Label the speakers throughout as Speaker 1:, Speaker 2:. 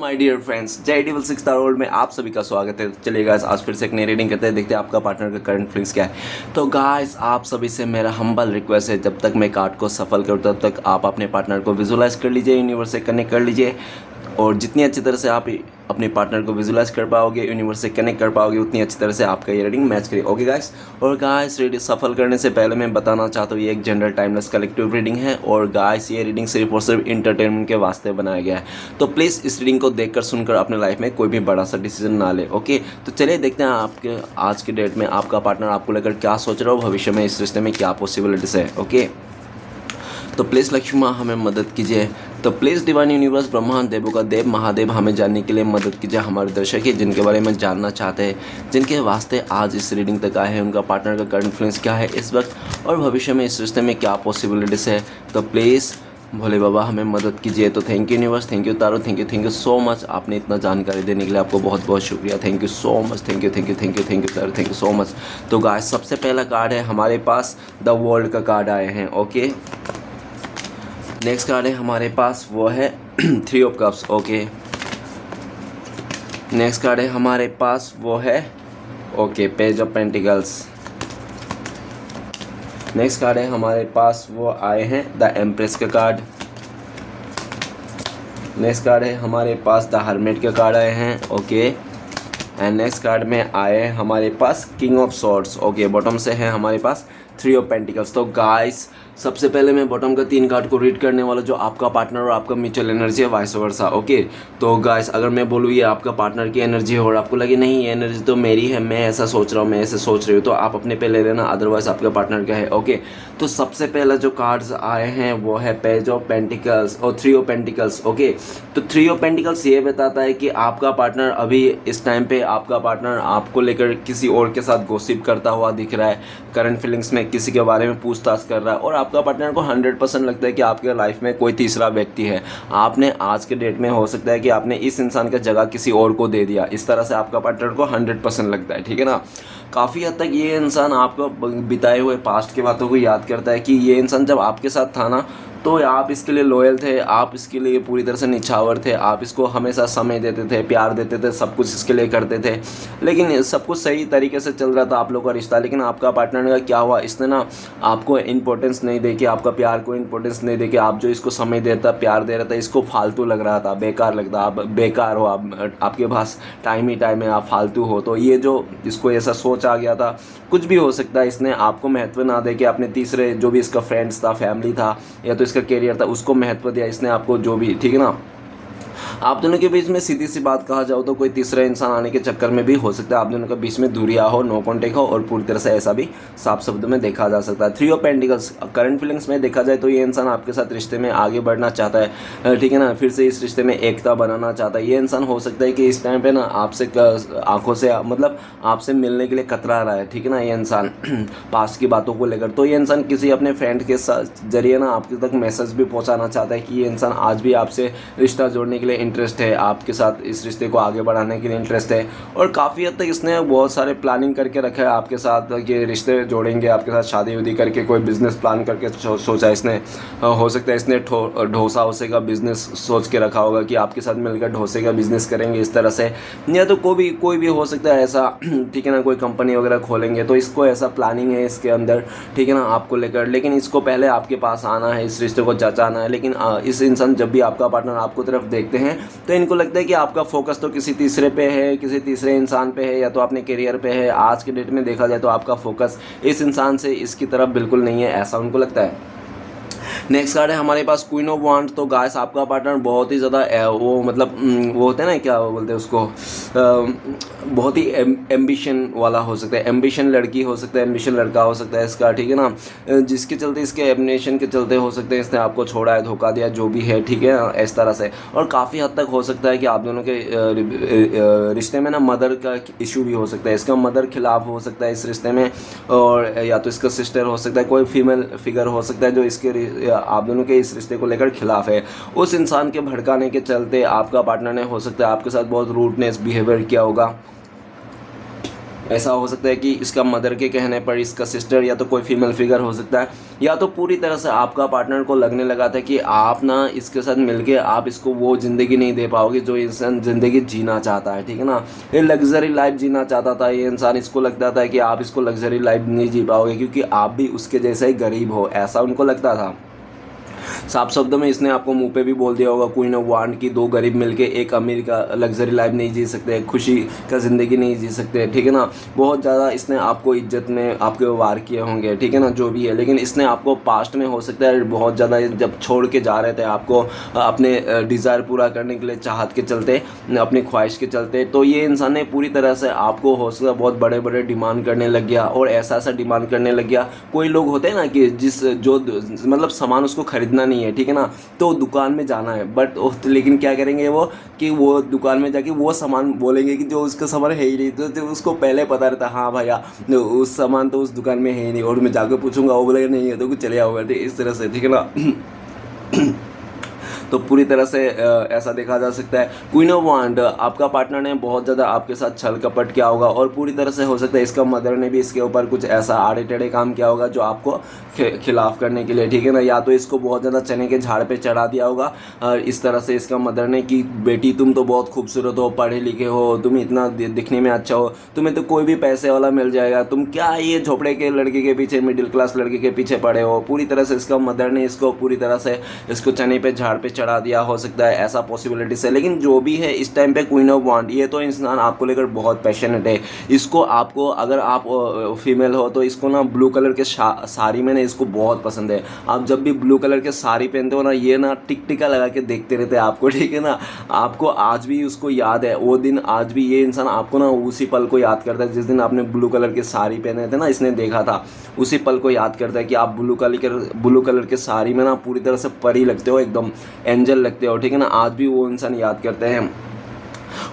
Speaker 1: My dear friends, जय dual 6 star world में आप सभी का स्वागत है। चलिए गाइस, आज फिर से एक नई रीडिंग करते हैं, देखते हैं आपका पार्टनर का करंट फीलिंग्स क्या है। तो गाइस, आप सभी से मेरा हम्बल रिक्वेस्ट है, जब तक मैं कार्ड को सफल करूँ तब तक आप अपने पार्टनर को विजुलाइज कर लीजिए, यूनिवर्स से कनेक्ट कर लीजिए। और जितनी अच्छी तरह से आप अपने पार्टनर को विजुलाइज कर पाओगे, यूनिवर्स से कनेक्ट कर पाओगे, उतनी अच्छी तरह से आपका ये रीडिंग मैच करेगी। ओके गाइस, और गाइस रीडिंग सफल करने से पहले मैं बताना चाहता हूँ, ये एक जनरल टाइमलेस कलेक्टिव रीडिंग है। और गाइस, ये रीडिंग सिर्फ और सिर्फ इंटरटेनमेंट के वास्ते बनाया गया है। तो प्लीज़ इस रीडिंग को देखकर सुनकर अपने लाइफ में कोई भी बड़ा सा डिसीजन ना ले। ओके, तो चलिए देखते हैं आपके आज के डेट में आपका पार्टनर आपको लेकर क्या सोच रहा हो, भविष्य में इस रिश्ते में क्या पॉसिबिलिटीज़ है। ओके, तो प्लीज़ लक्ष्मी माँ हमें मदद कीजिए। तो प्लीज़ डिवाइन यूनिवर्स, ब्रह्मांड, देवों का देव महादेव हमें जानने के लिए मदद कीजिए। हमारे दर्शक ही जिनके बारे में जानना चाहते हैं, जिनके वास्ते आज इस रीडिंग तक आए हैं, उनका पार्टनर का करंट फीलिंग्स क्या है इस वक्त, और भविष्य में इस रिश्ते में क्या पॉसिबिलिटीज़ है। तो प्लीज़ भोले बाबा हमें मदद कीजिए। तो thank you universe, thank you taro, thank you so much. आपने इतना जानकारी देने के लिए आपको बहुत बहुत शुक्रिया। Thank you so much, thank you taro, thank you so much. तो गाइस, सबसे पहला कार्ड है हमारे पास द वर्ल्ड का कार्ड आए हैं। ओके, नेक्स्ट कार्ड है हमारे पास वो है 3 of cups. Okay, next card है हमारे पास वो है okay page of pentacles. Next card है हमारे पास वो आए हैं द एम्प्रेस का कार्ड। नेक्स्ट कार्ड है हमारे पास द हर्मिट का कार्ड आए हैं। ओके, एंड नेक्स्ट कार्ड में आए हैं हमारे पास king of swords. Okay, bottom से है हमारे पास 3 ऑफ पेंटिकल्स। तो गाइस, सबसे पहले मैं बॉटम का 3 कार्ड को रीड करने वाला, जो आपका पार्टनर और आपका म्यूचुअल एनर्जी है, वाइस वर्सा। ओके, तो गाइस, अगर मैं बोलूँ ये आपका पार्टनर की एनर्जी है और आपको लगे नहीं ये एनर्जी तो मेरी है, मैं ऐसा सोच रहा हूँ, मैं ऐसे सोच रही हूँ, तो आप अपने पे ले लेना, अदरवाइज आपका पार्टनर का है। ओके, तो सबसे पहला जो कार्ड्स आए हैं वो है पेज ऑफ पेंटिकल्स और 3 ऑफ पेंटिकल्स। ओके, तो 3 ऑफ पेंटिकल्स ये बताता है कि आपका पार्टनर अभी इस टाइम पे आपका पार्टनर आपको लेकर किसी और के साथ गॉसिप करता हुआ दिख रहा है, करंट फीलिंग्स में किसी के बारे में पूछताछ कर रहा है, और आपका पार्टनर को 100% लगता है कि आपके लाइफ में कोई तीसरा व्यक्ति है। आपने आज के डेट में हो सकता है कि आपने इस इंसान का जगह किसी और को दे दिया, इस तरह से आपका पार्टनर को 100% लगता है। ठीक है ना, काफ़ी हद तक ये इंसान आपको बिताए हुए पास्ट की बातों को याद करता है कि ये इंसान जब आपके साथ था ना, तो आप इसके लिए लॉयल थे, आप इसके लिए पूरी तरह से निछावर थे, आप इसको हमेशा समय देते थे, प्यार देते थे, सब कुछ इसके लिए करते थे, लेकिन सब कुछ सही तरीके से चल रहा था आप लोगों का रिश्ता। लेकिन आपका पार्टनर का क्या हुआ, इसने ना आपको इंपॉर्टेंस नहीं दे के, आपका प्यार को इंपॉर्टेंस नहीं दे के, आप जो इसको समय देता, प्यार दे रहा था, इसको फालतू लग रहा था, बेकार लगता, आप बेकार हो, आपके पास टाइम ही टाइम है, आप फालतू हो। तो ये जो इसको ऐसा सोच आ गया था, कुछ भी हो सकता है, इसने आपको महत्व ना दे के अपने तीसरे जो भी इसका फ्रेंड्स था, फैमिली था, या तो इसका करियर था, उसको महत्व दिया इसने आपको, जो भी। ठीक है ना, आप दोनों के बीच में सीधी सी बात कहा जाओ तो कोई तीसरा इंसान आने के चक्कर में भी हो सकता है आप दोनों के बीच में दूरियां हो, नो कॉन्टेक्ट हो, और पूरी तरह से ऐसा भी साफ शब्द में देखा जा सकता है। 3 ऑफ पेंटिकल्स करंट फीलिंग्स में देखा जाए तो ये इंसान आपके साथ रिश्ते में आगे बढ़ना चाहता है। ठीक है ना, फिर से इस रिश्ते में एकता बनाना चाहता है। ये इंसान हो सकता है कि इस टाइम पे ना आपसे आंखों से, मतलब आपसे मिलने के लिए कतरा रहा है। ठीक है ना, ये इंसान पास्ट की बातों को लेकर, तो ये इंसान किसी अपने फ्रेंड के साथ जरिए ना आपके तक मैसेज भी पहुंचाना चाहता है कि ये इंसान आज भी आपसे रिश्ता जोड़ने के लिए इंटरेस्ट है, आपके साथ इस रिश्ते को आगे बढ़ाने के लिए इंटरेस्ट है। और काफ़ी हद तक इसने बहुत सारे प्लानिंग करके रखा है आपके साथ कि रिश्ते जोड़ेंगे, आपके साथ शादी उदी करके कोई बिजनेस प्लान करके सोचा इसने। हो सकता है इसने डोसा वोसे का बिजनेस सोच के रखा होगा कि आपके साथ मिलकर डोसे का बिजनेस करेंगे इस तरह से, या तो कोई भी हो सकता है ऐसा। ठीक है ना, कोई कंपनी वगैरह खोलेंगे, तो इसको ऐसा प्लानिंग है इसके अंदर। ठीक है ना, आपको लेकर, लेकिन इसको पहले आपके पास आना है, इस रिश्ते को जचाना है। लेकिन इस इंसान जब भी आपका पार्टनर आपको तरफ देखते हैं तो इनको लगता है कि आपका फोकस तो किसी तीसरे पे है, किसी तीसरे इंसान पे है, या तो अपने करियर पे है। आज के डेट में देखा जाए तो आपका फोकस इस इंसान से इसकी तरफ बिल्कुल नहीं है, ऐसा उनको लगता है। नेक्स्ट कार्ड है हमारे पास क्वीन ऑफ वांड्स। तो गाइस, आपका पार्टनर बहुत ही ज़्यादा वो मतलब वो होते हैं ना, क्या बोलते हैं उसको, बहुत ही एम्बिशन वाला हो सकता है, एम्बिशन लड़की हो सकता है, एम्बिशन लड़का हो सकता है इसका। ठीक है ना, जिसके चलते, इसके एम्बिशन के चलते हो सकते हैं इसने आपको छोड़ा है, धोखा दिया, जो भी है। ठीक है ना, इस तरह से। और काफ़ी हद तक हो सकता है कि आप दोनों के रिश्ते में ना मदर का इशू भी हो सकता है, इसका मदर खिलाफ हो सकता है इस रिश्ते में, और या तो इसका सिस्टर हो सकता है, कोई फीमेल फिगर हो सकता है जो इसके आप दोनों के इस रिश्ते को लेकर खिलाफ है। उस इंसान के भड़काने के चलते आपका पार्टनर ने हो सकता है आपके साथ बहुत रूडनेस बिहेवियर किया होगा। ऐसा हो सकता है कि इसका मदर के कहने पर इसका सिस्टर या तो कोई फीमेल फिगर हो सकता है, या तो पूरी तरह से आपका पार्टनर को लगने लगा था कि आप ना इसके साथ मिलके आप इसको वो ज़िंदगी नहीं दे पाओगे जो इंसान ज़िंदगी जीना चाहता है, ठीक है ना। ये लग्जरी लाइफ जीना चाहता था ये इंसान, इसको लगता था कि आप इसको लग्जरी लाइफ नहीं जी पाओगे क्योंकि आप भी उसके जैसा ही गरीब हो, ऐसा उनको लगता था। साफ शब्दों में इसने आपको मुंह पे भी बोल दिया होगा क्वीन ऑफ वांड की दो गरीब मिलके एक अमीर का लग्जरी लाइफ नहीं जी सकते, खुशी का ज़िंदगी नहीं जी सकते, ठीक है ना। बहुत ज़्यादा इसने आपको इज्जत में आपके वार किए होंगे, ठीक है ना, जो भी है। लेकिन इसने आपको पास्ट में हो सकता है बहुत ज़्यादा जब छोड़ के जा रहे थे आपको अपने डिज़ायर पूरा करने के लिए, चाहत के चलते, अपनी ख्वाहिश के चलते, तो ये इंसान ने पूरी तरह से आपको हो सकता है बहुत बड़े बड़े डिमांड करने लग गया, और ऐसा ऐसा डिमांड करने लग गया। कोई लोग होते हैं ना कि जो मतलब सामान उसको खरीदना नहीं है, ठीक है ना, तो दुकान में जाना है, बट लेकिन क्या करेंगे वो कि वो दुकान में जाके वो सामान बोलेंगे कि जो उसका सामान है ही नहीं, तो उसको पहले पता रहता हाँ भैया उस सामान तो उस दुकान में है ही नहीं, और मैं जाके पूछूंगा वो बोलेगा नहीं है तो कुछ चले आओगे, ठीक इस तरह से, ठीक है ना। तो पूरी तरह से ऐसा देखा जा सकता है। क्वीन ऑफ वांड, आपका पार्टनर ने बहुत ज़्यादा आपके साथ छल कपट किया होगा, और पूरी तरह से हो सकता है इसका मदर ने भी इसके ऊपर कुछ ऐसा आड़े टेढ़े काम किया होगा जो आपको खिलाफ करने के लिए, ठीक है ना। या तो इसको बहुत ज़्यादा चने के झाड़ पे चढ़ा दिया होगा इस तरह से इसका मदर ने कि बेटी तुम तो बहुत खूबसूरत हो, पढ़े लिखे हो, तुम इतना दिखने में अच्छा हो, तुम्हें तो कोई भी पैसे वाला मिल जाएगा, तुम क्या ये झोपड़े के लड़के के पीछे, मिडिल क्लास लड़के के पीछे पड़े हो। पूरी तरह से इसका मदर ने इसको पूरी तरह से इसको चने पे झाड़ पे चढ़ा दिया, हो सकता है ऐसा पॉसिबिलिटीज है। लेकिन जो भी है इस टाइम पे क्वीन ऑफ वांड, ये तो इंसान आपको लेकर बहुत पैशनेट है। इसको आपको अगर आप फीमेल हो तो इसको ना ब्लू कलर के साड़ी में ना इसको बहुत पसंद है। आप जब भी ब्लू कलर के साड़ी पहनते हो ना, ये ना टिक टिका लगा के देखते रहते हैं आपको, ठीक है ना। आपको आज भी उसको याद है वो दिन, आज भी ये इंसान आपको ना उसी पल को याद करता है जिस दिन आपने ब्लू कलर की साड़ी पहने थे ना, इसने देखा था, उसी पल को याद करता है कि आप ब्लू कलर के साड़ी में ना पूरी तरह से परी लगते हो, एकदम एंजल लगते हो, ठीक है ना। आज भी वो इंसान याद करते हैं।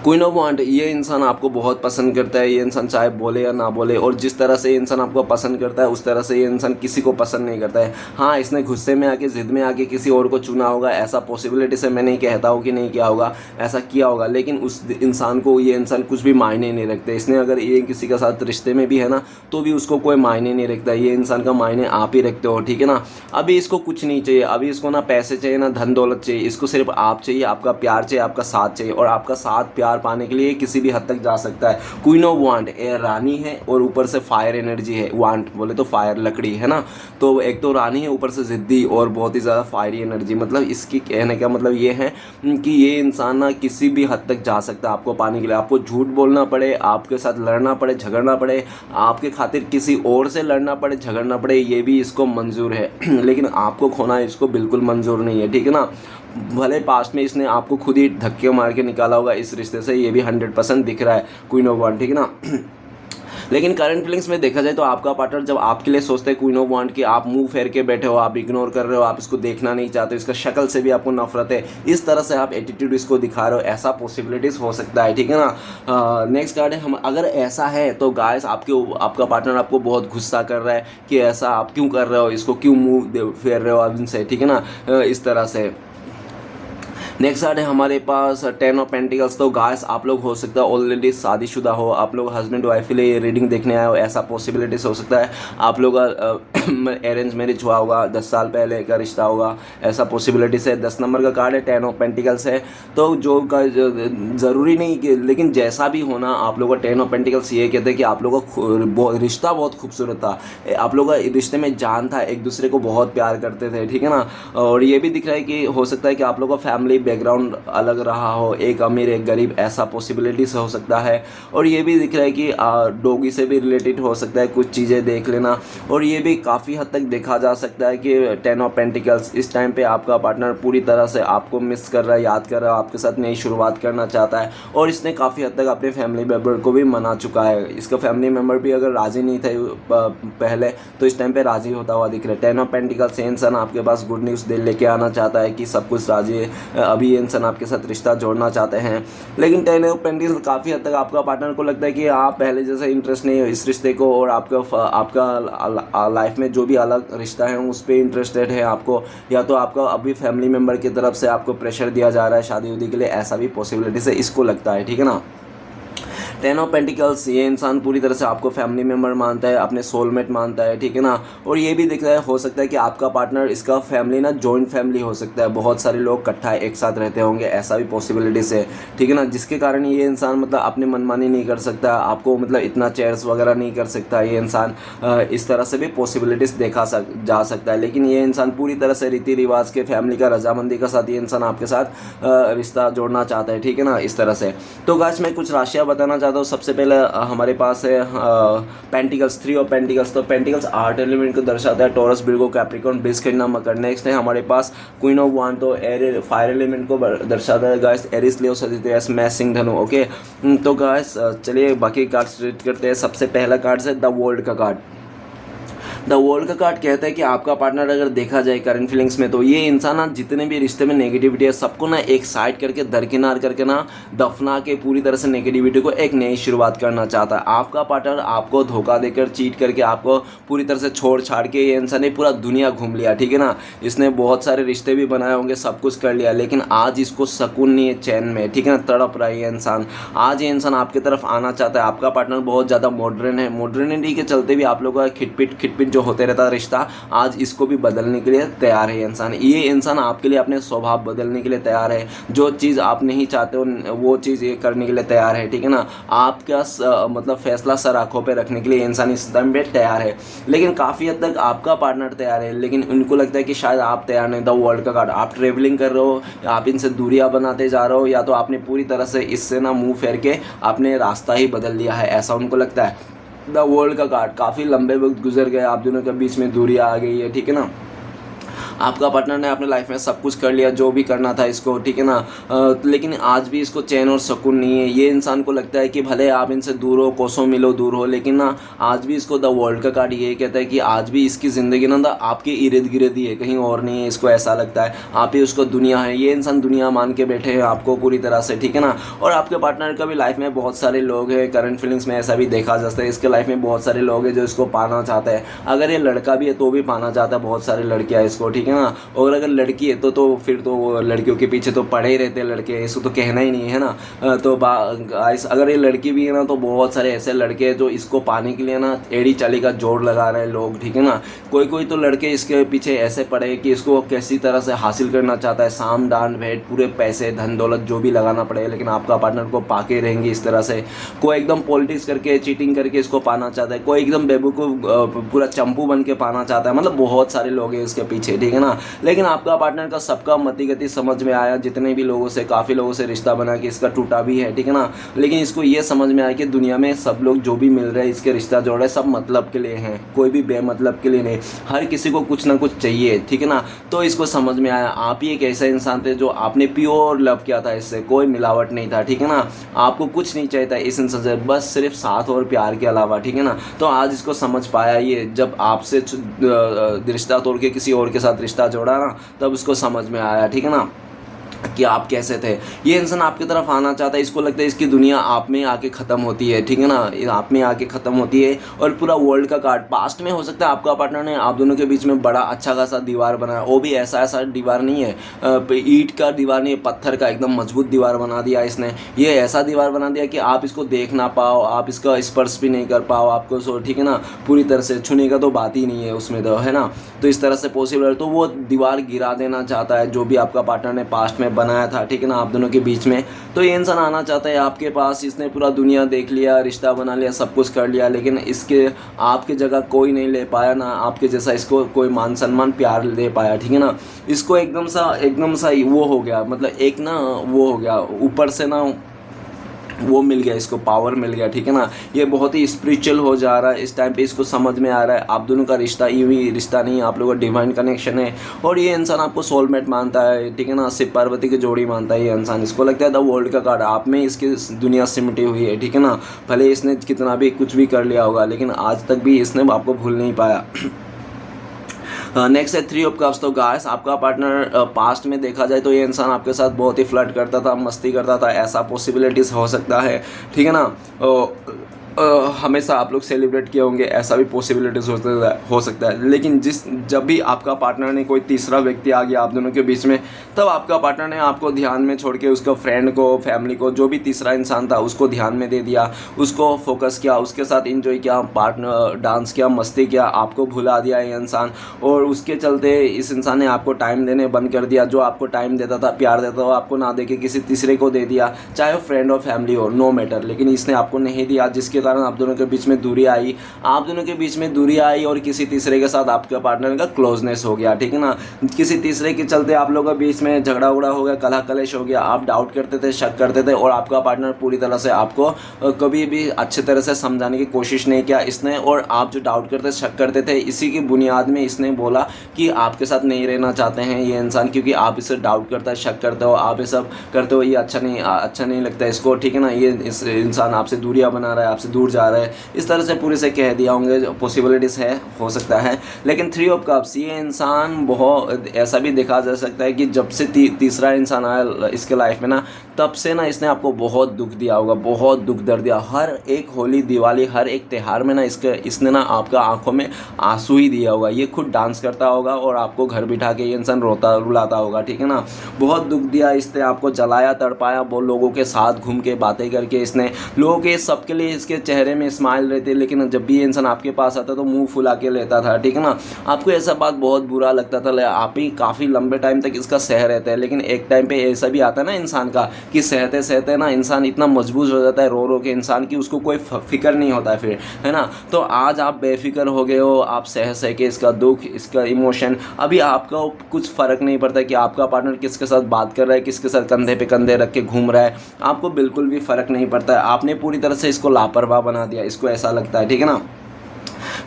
Speaker 1: क्वीन ऑफ वांड, ये इंसान आपको बहुत पसंद करता है, ये इंसान चाहे बोले या ना बोले, और जिस तरह से ये इंसान आपको पसंद करता है उस तरह से ये इंसान किसी को पसंद नहीं करता है। हाँ, इसने गुस्से में आके, जिद में आके किसी और को चुना होगा, ऐसा पॉसिबिलिटी से मैं नहीं कहता हूँ कि नहीं किया होगा, ऐसा किया होगा, लेकिन उस इंसान को ये इंसान कुछ भी मायने नहीं रखते। इसने अगर ये किसी के साथ रिश्ते में भी है ना तो भी उसको कोई मायने नहीं रखता, ये इंसान का मायने आप ही रखते हो, ठीक है ना। अभी इसको कुछ नहीं चाहिए, अभी इसको ना पैसे चाहिए ना धन दौलत चाहिए, इसको सिर्फ आप चाहिए, आपका प्यार चाहिए, आपका साथ चाहिए, और आपका साथ प्यार पाने के लिए किसी भी हद तक जा सकता है। क्वीन ऑफ वांड रानी है और ऊपर से फायर एनर्जी है, वांड बोले तो फायर लकड़ी है ना, तो एक तो रानी है, ऊपर से जिद्दी और बहुत ही ज़्यादा फायरी एनर्जी। मतलब इसकी कहने का मतलब ये है कि ये इंसान ना किसी भी हद तक जा सकता है आपको पाने के लिए। आपको झूठ बोलना पड़े, आपके साथ लड़ना पड़े, झगड़ना पड़े, आपके खातिर किसी और से लड़ना पड़े, झगड़ना पड़े, ये भी इसको मंजूर है। लेकिन आपको खोना इसको बिल्कुल मंजूर नहीं है, ठीक है ना। भले पास्ट में इसने आपको खुद ही धक्के मार के निकाला होगा इस रिश्ते से, ये भी 100% दिख रहा है क्वीन ऑफ वांड, ठीक है ना। लेकिन करंट फीलिंग्स में देखा जाए तो आपका पार्टनर जब आपके लिए सोचते हैं क्वीन ऑफ वांड की, आप मुंह फेर के बैठे हो, आप इग्नोर कर रहे हो, आप इसको देखना नहीं चाहते, इसका शक्ल से भी आपको नफरत है, इस तरह से आप एटीट्यूड इसको दिखा रहे हो, ऐसा पॉसिबिलिटीज हो सकता है, ठीक है ना। नेक्स्ट कार्ड है हम, अगर ऐसा है तो गाइस आपका पार्टनर आपको बहुत गुस्सा कर रहा है कि ऐसा आप क्यों कर रहे हो, इसको क्यों मुंह फेर रहे हो आप इनसे, ठीक है ना, इस तरह से। नेक्स्ट कार्ड है हमारे पास 10 ऑफ पेंटिकल्स। तो गाइस आप लोग हो सकता है ऑलरेडी शादीशुदा हो, आप लोग हस्बैंड वाइफ के लिए रीडिंग देखने आए हो, ऐसा पॉसिबिलिटीज हो सकता है। आप लोग अरेंज मैरिज हुआ होगा, 10 साल पहले का रिश्ता होगा, ऐसा पॉसिबिलिटीज है। 10 नंबर का कार्ड है, 10 ऑफ पेंटिकल्स है। तो जो ज़रूरी नहीं कि, लेकिन जैसा भी होना, आप लोगों का 10 ऑफ पेंटिकल्स ये कहते हैं कि आप लोगों का रिश्ता बहुत खूबसूरत था, आप लोगों का रिश्ते में जान था, एक दूसरे को बहुत प्यार करते थे, ठीक है ना। और ये भी दिख रहा है कि हो सकता है कि आप लोगों का फैमिली बैकग्राउंड अलग रहा हो, एक अमीर एक गरीब, ऐसा पॉसिबिलिटीज हो सकता है। और ये भी दिख रहा है कि डॉगी से भी रिलेटेड हो सकता है, कुछ चीज़ें देख लेना। और ये भी काफ़ी हद तक देखा जा सकता है कि 10 ऑफ पेंटिकल्स इस टाइम पे आपका पार्टनर पूरी तरह से आपको मिस कर रहा है, याद कर रहा है, आपके साथ नई शुरुआत करना चाहता है। और इसने काफ़ी हद तक अपने फैमिली मेम्बर को भी मना चुका है। इसका फैमिली मेम्बर भी अगर राज़ी नहीं थे पहले, तो इस टाइम पे राज़ी होता हुआ दिख रहा है। 10 ऑफ पेंटिकल्स इंसान आपके पास गुड न्यूज़ दे लेके आना चाहता है कि सब कुछ राज़ी है, अभी इंसान आपके साथ रिश्ता जोड़ना चाहते हैं। लेकिन 10 ऑफ पेंटिकल्स काफ़ी हद तक आपका पार्टनर को लगता है कि आप पहले जैसा इंटरेस्ट नहीं हो इस रिश्ते को, और आपका लाइफ में जो भी अलग रिश्ता है उस पर इंटरेस्टेड है आपको, या तो आपका अभी फैमिली मेम्बर की तरफ से आपको प्रेशर दिया जा रहा है शादी उदी के लिए, ऐसा भी पॉसिबिलिटी से इसको लगता है, ठीक है ना। टेन ऑफ पेंटिकल्स, ये इंसान पूरी तरह से आपको फैमिली मेम्बर मानता है, अपने सोलमेट मानता है, ठीक है ना। और ये भी दिख रहा है, हो सकता है कि आपका पार्टनर, इसका फैमिली ना जॉइंट फैमिली हो सकता है, बहुत सारे लोग इकट्ठा एक साथ रहते होंगे, ऐसा भी पॉसिबिलिटीज़ है, ठीक है ना। जिसके कारण ये इंसान मतलब अपनी मनमानी नहीं कर सकता, आपको मतलब इतना चेयर्स वगैरह नहीं कर सकता ये इंसान। इस तरह से भी पॉसिबिलिटीज़ देखा जा सकता है। लेकिन ये इंसान पूरी तरह से रीति रिवाज के, फैमिली का रजामंदी के साथ ये इंसान आपके साथ रिश्ता जोड़ना चाहता है, ठीक है ना, इस तरह से। तो गाइस मैं कुछ राशियाँ बताना चाहता हूँ। सबसे पहले हमारे पास है पेंटिकल्स, 3 ऑफ पेंटिकल्स। तो पेंटिकल्स आर्ट एलिमेंट को दर्शाता है, टॉरस, विर्गो, कैप्रिकॉर्न, वृष, कन्या, मकर। नेक्स्ट है हमारे पास क्वीन ऑफ वांड, तो एयर, फायर एलिमेंट को दर्शाता है गाइस, एरिस, लियो, सजिटेरियस, मैच, सिंह, धनु। ओके, तो गाइस चलिए बाकी कार्ड्स रीड करते हैं। सबसे पहला कार्ड है द वर्ल्ड का कार्ड। द वर्ल्ड का कार्ड कहता है कि आपका पार्टनर अगर देखा जाए करंट फीलिंग्स में, तो ये इंसान ना जितने भी रिश्ते में नेगेटिविटी है सबको ना एक साइड करके, दरकिनार करके ना दफना के पूरी तरह से नेगेटिविटी को एक नई शुरुआत करना चाहता है। आपका पार्टनर आपको धोखा देकर, चीट करके, आपको पूरी तरह से छोड़ छाड़ के ये इंसान ने पूरा दुनिया घूम लिया, ठीक है ना। इसने बहुत सारे रिश्ते भी बनाए होंगे, सब कुछ कर लिया, लेकिन आज इसको सुकून नहीं है चैन में, ठीक है ना, तड़प रहा है ये इंसान। आज ये इंसान आपकी तरफ आना चाहता है। आपका पार्टनर बहुत ज़्यादा मॉडर्न है, मॉडर्निटी के चलते भी आप लोगों का खिटपिट जो होते रहता है रिश्ता, आज इसको भी बदलने के लिए तैयार है इंसान। ये इंसान आपके लिए अपने स्वभाव बदलने के लिए तैयार है, जो चीज़ आप नहीं चाहते हो वो चीज़ ये करने के लिए तैयार है, ठीक है ना। आपका मतलब फैसला सर आंखों पे रखने के लिए इंसान इस टाइम पे तैयार है। लेकिन काफ़ी हद तक आपका पार्टनर तैयार है, लेकिन उनको लगता है कि शायद आप तैयार नहीं। द वर्ल्ड का कार्ड, आप ट्रेवलिंग कर रहे हो, आप इनसे दूरियां बनाते जा रहे हो, या तो आपने पूरी तरह से इससे ना मुंह फेर के आपने रास्ता ही बदल लिया है, ऐसा उनको लगता है। द वर्ल्ड का कार्ड, काफ़ी लंबे वक्त गुजर गए, आप दोनों के बीच में दूरियां आ गई है, ठीक है ना। आपका पार्टनर ने अपने लाइफ में सब कुछ कर लिया जो भी करना था इसको, ठीक है ना। लेकिन आज भी इसको चैन और सुकून नहीं है। ये इंसान को लगता है कि भले आप इनसे दूर हो, कोसों मिलो दूर हो, लेकिन ना आज भी इसको द वर्ल्ड का कार्ड ये कहता है कि आज भी इसकी ज़िंदगी ना आपके इर्द गिर्द ही है, कहीं और नहीं है। इसको ऐसा लगता है आप ही उसको दुनिया है। ये इंसान दुनिया मान के बैठे हैं आपको पूरी तरह से, ठीक है ना। और आपके पार्टनर का भी लाइफ में बहुत सारे लोग हैं, करंट फीलिंग्स में ऐसा भी देखा जाता है। इसके लाइफ में बहुत सारे लोग हैं जो इसको पाना चाहते हैं। अगर ये लड़का भी है तो भी पाना चाहता है, बहुत सारे लड़कियाँ इसको, ठीक है ना। और अगर लड़की है तो फिर तो वो लड़कियों के पीछे तो पड़े ही रहते हैं लड़के, इसको तो कहना ही नहीं है ना। तो अगर ये लड़की भी है ना, तो बहुत सारे ऐसे लड़के हैं जो इसको पाने के लिए ना एड़ी चाली का जोर लगा रहे हैं लोग, ठीक है ना। कोई तो लड़के इसके पीछे ऐसे पड़े कि इसको किसी तरह से हासिल करना चाहता है, साम दान भेंट, पूरे पैसे धन दौलत जो भी लगाना पड़े, लेकिन आपका पार्टनर को पाके रहेंगे इस तरह से। कोई एकदम पॉलिटिक्स करके, चीटिंग करके इसको पाना चाहता है, कोई एकदम बेवकूफ़ पूरा चंपू बन के पाना चाहता है। मतलब बहुत सारे लोग हैं इसके पीछे, ठीक है ना। लेकिन आपका पार्टनर का सबका मति गति समझ में आया, जितने भी लोगों से, काफ़ी लोगों से रिश्ता बना के इसका टूटा भी है, ठीक है ना। लेकिन इसको ये समझ में आया कि दुनिया में सब लोग जो भी मिल रहे हैं इसके रिश्ता जोड़ रहे हैं, सब मतलब के लिए हैं, कोई भी बेमतलब के लिए नहीं। हर किसी को कुछ ना कुछ चाहिए, ठीक है ना। तो इसको समझ में आया आप ही एक ऐसा इंसान थे जो आपने प्योर लव किया था, इससे कोई मिलावट नहीं था, ठीक है ना। आपको कुछ नहीं चाहिए था इस इंसान से, बस सिर्फ साथ और प्यार के अलावा, ठीक है ना। तो आज इसको समझ पाया ये, जब आपसे रिश्ता तोड़ के किसी और के साथ रिश्ता जोड़ा ना, तब उसको समझ में आया, ठीक है ना, कि आप कैसे थे। ये इंसान आपकी तरफ आना चाहता है, इसको लगता है इसकी दुनिया आप में आके ख़त्म होती है, ठीक है ना, आप में आके ख़त्म होती है। और पूरा वर्ल्ड का कार्ड, पास्ट में हो सकता है आपका पार्टनर ने आप दोनों के बीच में बड़ा अच्छा खासा दीवार बनाया, वो भी ऐसा दीवार नहीं है, ईंट का दीवार नहीं है, पत्थर का एकदम मजबूत दीवार बना दिया इसने। ये ऐसा दीवार बना दिया कि आप इसको देख ना पाओ, आप इसका स्पर्श भी नहीं कर पाओ, आपको सो, ठीक है ना, पूरी तरह से छूने का तो बात ही नहीं है उसमें, तो है ना। तो इस तरह से पॉसिबल है, तो वो दीवार गिरा देना चाहता है जो भी आपका पार्टनर ने पास्ट में बनाया था, ठीक है ना, आप दोनों के बीच में। तो ये इंसान आना चाहता है आपके पास। इसने पूरा दुनिया देख लिया, रिश्ता बना लिया, सब कुछ कर लिया, लेकिन इसके आपके जगह कोई नहीं ले पाया ना, आपके जैसा इसको कोई मान सम्मान प्यार दे पाया, ठीक है ना। इसको एकदम सा वो हो गया, मतलब एक ना वो हो गया ऊपर से ना, वो मिल गया, इसको पावर मिल गया, ठीक है ना। ये बहुत ही स्पिरिचुअल हो जा रहा है इस टाइम पे, इसको समझ में आ रहा है आप दोनों का रिश्ता यूं ही रिश्ता नहीं, आप लोगों का डिवाइन कनेक्शन है। और ये इंसान आपको सोलमेट मानता है, ठीक है ना, शिव पार्वती की जोड़ी मानता है ये इंसान। इसको लगता है द वर्ल्ड का कार्ड आप में इसकी दुनिया सिमटी हुई है, ठीक है ना। भले इसने कितना भी कुछ भी कर लिया होगा, लेकिन आज तक भी इसने आपको भूल नहीं पाया। नेक्स्ट है 3 ऑफ कप्स। तो गाइस आपका पार्टनर पास्ट में देखा जाए तो ये इंसान आपके साथ बहुत ही फ्लर्ट करता था, मस्ती करता था, ऐसा पॉसिबिलिटीज़ हो सकता है, ठीक है ना। हमेशा आप लोग सेलिब्रेट किए होंगे, ऐसा भी पॉसिबिलिटीज़ हो सकता है। लेकिन जब भी आपका पार्टनर ने कोई तीसरा व्यक्ति आ गया आप दोनों के बीच में, तब आपका पार्टनर ने आपको ध्यान में छोड़ के उसका फ्रेंड को, फैमिली को, जो भी तीसरा इंसान था उसको ध्यान में दे दिया, उसको फोकस किया, उसके साथ इंजॉय किया, पार्टनर डांस किया, मस्ती किया, आपको भुला दिया ये इंसान। और उसके चलते इस इंसान ने आपको टाइम देने बंद कर दिया। जो आपको टाइम देता था, प्यार देता था, वो आपको ना दे के किसी तीसरे को दे दिया, चाहे वो फ्रेंड और फैमिली हो, नो मैटर, लेकिन इसने आपको नहीं दिया, जिसके कारण आप दोनों के बीच में दूरी आई। आप दोनों के बीच में दूरी आई और किसी तीसरे के साथ आपके पार्टनर का क्लोजनेस हो गया, ठीक है ना। किसी तीसरे के चलते आप लोगों के बीच में झगड़ा उगड़ा हो गया, कलह कलेश हो गया, आप डाउट करते थे, शक करते थे, और आपका पार्टनर पूरी तरह से आपको कभी भी अच्छे तरह से समझाने की कोशिश नहीं किया इसने। और आप जो डाउट करते, शक करते थे, इसी की बुनियाद में इसने बोला कि आपके साथ नहीं रहना चाहते हैं ये इंसान, क्योंकि आप इसे डाउट करता है, शक करते हो, आप ये सब करते हो, ये अच्छा नहीं लगता है इसको, ठीक है ना। ये इस इंसान आपसे दूरियां बना रहा है, आपसे दूर जा रहा है, इस तरह से पूरे से कह दिया होंगे, पॉसिबिलिटीज़ है, हो सकता है। लेकिन 3 ऑफ कप्स, ये इंसान बहुत ऐसा भी देखा जा सकता है कि जब से तीसरा इंसान आया इसके लाइफ में ना, तब से ना इसने आपको बहुत दुख दिया होगा, बहुत दुख दर्द दिया। हर एक होली, दिवाली, हर एक त्यौहार में ना इसने ना आपका आंखों में आंसू ही दिया होगा। ये खुद डांस करता होगा और आपको घर बिठा के ये इंसान रोता रुलाता होगा, ठीक है ना। बहुत दुख दिया इसने, आपको जलाया, तड़पाया, वो लोगों के साथ घूम के बातें करके इसने, लोगों के सबके लिए इसके चेहरे में स्माइल रहती है, लेकिन जब भी ये इंसान आपके पास आता तो मुंह फुला के लेता था, ठीक है ना। आपको ऐसा बात बहुत बुरा लगता था, आप ही काफ़ी लंबे टाइम तक इसका सह रहता है। लेकिन एक टाइम पे ऐसा भी आता है ना इंसान का कि सहते सहते ना इंसान इतना मजबूत हो जाता है रो रो के इंसान की, उसको कोई फिक्र नहीं होता है फिर, है ना। तो आज आप बेफिक्र हो गए हो, आप सह के इसका दुख, इसका इमोशन, अभी आपका कुछ फ़र्क नहीं पड़ता कि आपका पार्टनर किसके साथ बात कर रहा है, किसके साथ कंधे पे कंधे रख के घूम रहा है, आपको बिल्कुल भी फ़र्क नहीं पड़ता है। आपने पूरी तरह से इसको लापरवाह बना दिया, इसको ऐसा लगता है, ठीक है ना।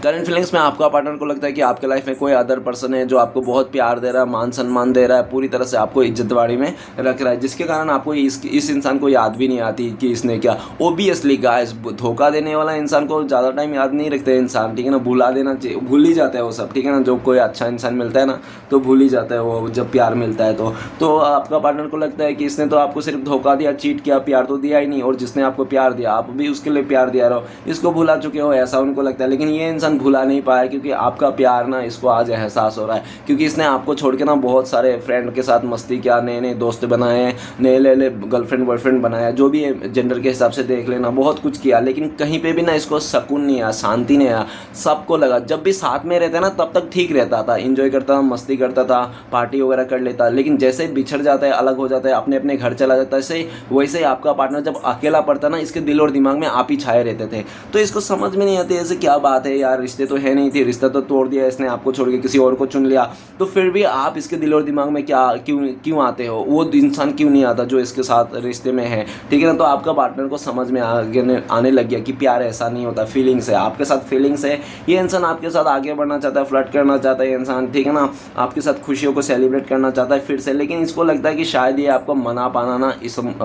Speaker 1: करंट फीलिंग्स में आपका पार्टनर को लगता है कि आपके लाइफ में कोई अदर पर्सन है जो आपको बहुत प्यार दे रहा है, मान सम्मान दे रहा है, पूरी तरह से आपको इज्जतवाड़ी में रख रहा है, जिसके कारण आपको इस इंसान को याद भी नहीं आती कि इसने क्या। ओबियसली गाइस, धोखा देने वाला इंसान को ज़्यादा टाइम याद नहीं रखते इंसान, ठीक है ना। भुला देना चाहिए, भूल ही जाता है वो सब, ठीक है ना। जो कोई अच्छा इंसान मिलता है ना तो भूल ही जाता है वो, जब प्यार मिलता है तो आपका पार्टनर को लगता है कि इसने तो आपको सिर्फ धोखा दिया, चीट किया, प्यार तो दिया ही नहीं, और जिसने आपको प्यार दिया आप भी उसके लिए प्यार दिया रहो, इसको भुला चुके हो, ऐसा उनको लगता है। लेकिन ये इंसान भुला नहीं पाया, क्योंकि आपका प्यार ना इसको आज एहसास हो रहा है, क्योंकि इसने आपको छोड़ के ना बहुत सारे फ्रेंड के साथ मस्ती किया, नए नए दोस्त बनाए, नए नए गर्लफ्रेंड बॉयफ्रेंड बनाया, जो भी जेंडर के हिसाब से देख लेना, बहुत कुछ किया, लेकिन कहीं पे भी ना इसको सुकून नहीं आया, शांति नहीं आया। सबको लगा जब भी साथ में रहता है ना तब तक ठीक रहता था, इंजॉय करता था, मस्ती करता था, पार्टी वगैरह कर लेता, लेकिन जैसे बिछड़ जाता है, अलग हो जाता है, अपने अपने घर चला जाता है, वैसे ही आपका पार्टनर जब अकेला पड़ता ना, इसके दिल और दिमाग में आप ही छाए रहते थे। तो इसको समझ में नहीं आती ऐसे क्या बात है यार, रिश्ते तो है नहीं थी, रिश्ता तो तोड़ दिया इसने, आपको छोड़ के किसी और को चुन लिया, तो फिर भी आप इसके दिल और दिमाग में क्यों आते हो, वो इंसान क्यों नहीं आता जो इसके साथ रिश्ते में है, ठीक है ना। तो आपका पार्टनर को समझ में आने लग गया कि प्यार ऐसा नहीं होता, फीलिंग्स है, आपके साथ फीलिंग्स है, ये इंसान आपके साथ आगे बढ़ना चाहता है, फ्लर्ट करना चाहता है इंसान, ठीक है ना, आपके साथ खुशियों को सेलिब्रेट करना चाहता है फिर से। लेकिन इसको लगता है कि शायद ये आपको मना पाना ना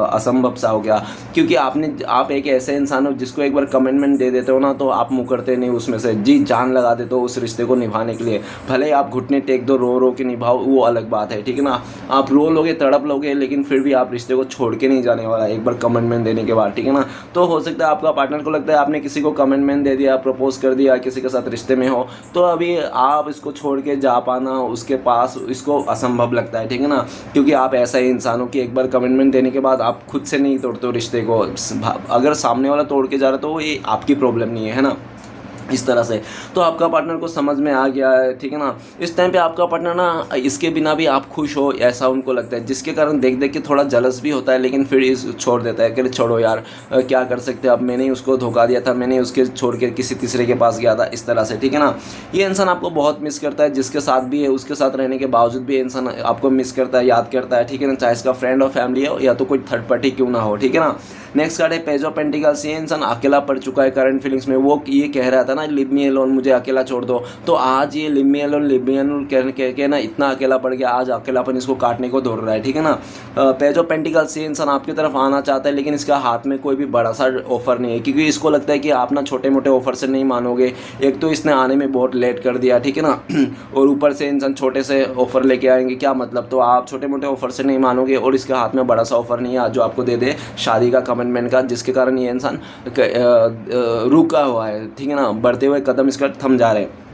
Speaker 1: असंभव सा हो गया, क्योंकि आप एक ऐसे इंसान हो जिसको एक बार कमिटमेंट दे देते हो ना तो आप मुकरते नहीं उसमें से, जी जान लगा देते हो उस रिश्ते को निभाने के लिए। भले आप घुटने टेक दो, रो रो के निभाओ, वो अलग बात है, ठीक है ना। आप रो लोगे, तड़प लोगे, लेकिन फिर भी आप रिश्ते को छोड़ के नहीं जाने वाला एक बार कमिटमेंट देने के बाद, ठीक है ना। तो हो सकता है आपका पार्टनर को लगता है आपने किसी को कमिटमेंट दे दिया, प्रपोज कर दिया, किसी के साथ रिश्ते में हो, तो अभी आप इसको छोड़ के जा पाना उसके पास इसको असंभव लगता है, ठीक है ना। क्योंकि आप ऐसा ही इंसान हो कि एक बार कमिटमेंट देने के बाद आप खुद से नहीं तोड़ते हो रिश्ते को, अगर सामने वाला तोड़ के जा रहा है तो ये आपकी प्रॉब्लम नहीं है ना, इस तरह से। तो आपका पार्टनर को समझ में आ गया है, ठीक है ना। इस टाइम पे आपका पार्टनर ना इसके बिना भी आप खुश हो ऐसा उनको लगता है, जिसके कारण देख देख के थोड़ा जलस भी होता है, लेकिन फिर इस छोड़ देता है कि छोड़ो यार, क्या कर सकते हैं, अब मैंने उसको धोखा दिया था, मैंने उसके छोड़ के किसी तीसरे के पास गया था, इस तरह से, ठीक है ना। ये इंसान आपको बहुत मिस करता है, जिसके साथ भी है उसके साथ रहने के बावजूद भी इंसान आपको मिस करता है, याद करता है, ठीक है ना, चाहे इसका फ्रेंड और फैमिली हो या तो कोई थर्ड पार्टी क्यों ना हो, ठीक है ना। नेक्स्ट कार्ड है पेज ऑफ पेंटिकल्स। ये इंसान अकेला पड़ चुका है करंट फीलिंग्स में, वो ये कह रहा था ना लिव मी अलोन, मुझे अकेला छोड़ दो, तो आज ये लिव मी अलोन कह के ना इतना अकेला पड़ गया, आज अकेलापन इसको काटने को दौड़ रहा है, ठीक है ना। पेज ऑफ पेंटिकल्स, ये इंसान आपकी तरफ आना चाहता है लेकिन इसका हाथ में कोई भी बड़ा सा ऑफर नहीं है, क्योंकि इसको लगता है कि आप ना छोटे मोटे ऑफर से नहीं मानोगे। एक तो इसने आने में बहुत लेट कर दिया, ठीक है ना, और ऊपर से इंसान छोटे से ऑफर लेके आएंगे, क्या मतलब, तो आप छोटे मोटे ऑफर से नहीं मानोगे और इसके हाथ में बड़ा सा ऑफर नहीं है जो आपको दे दे शादी का, कमिटमेंट का, जिसके कारण ये इंसान रुका हुआ है, ठीक है ना, बढ़ते हुए कदम इसका थम जा रहे हैं।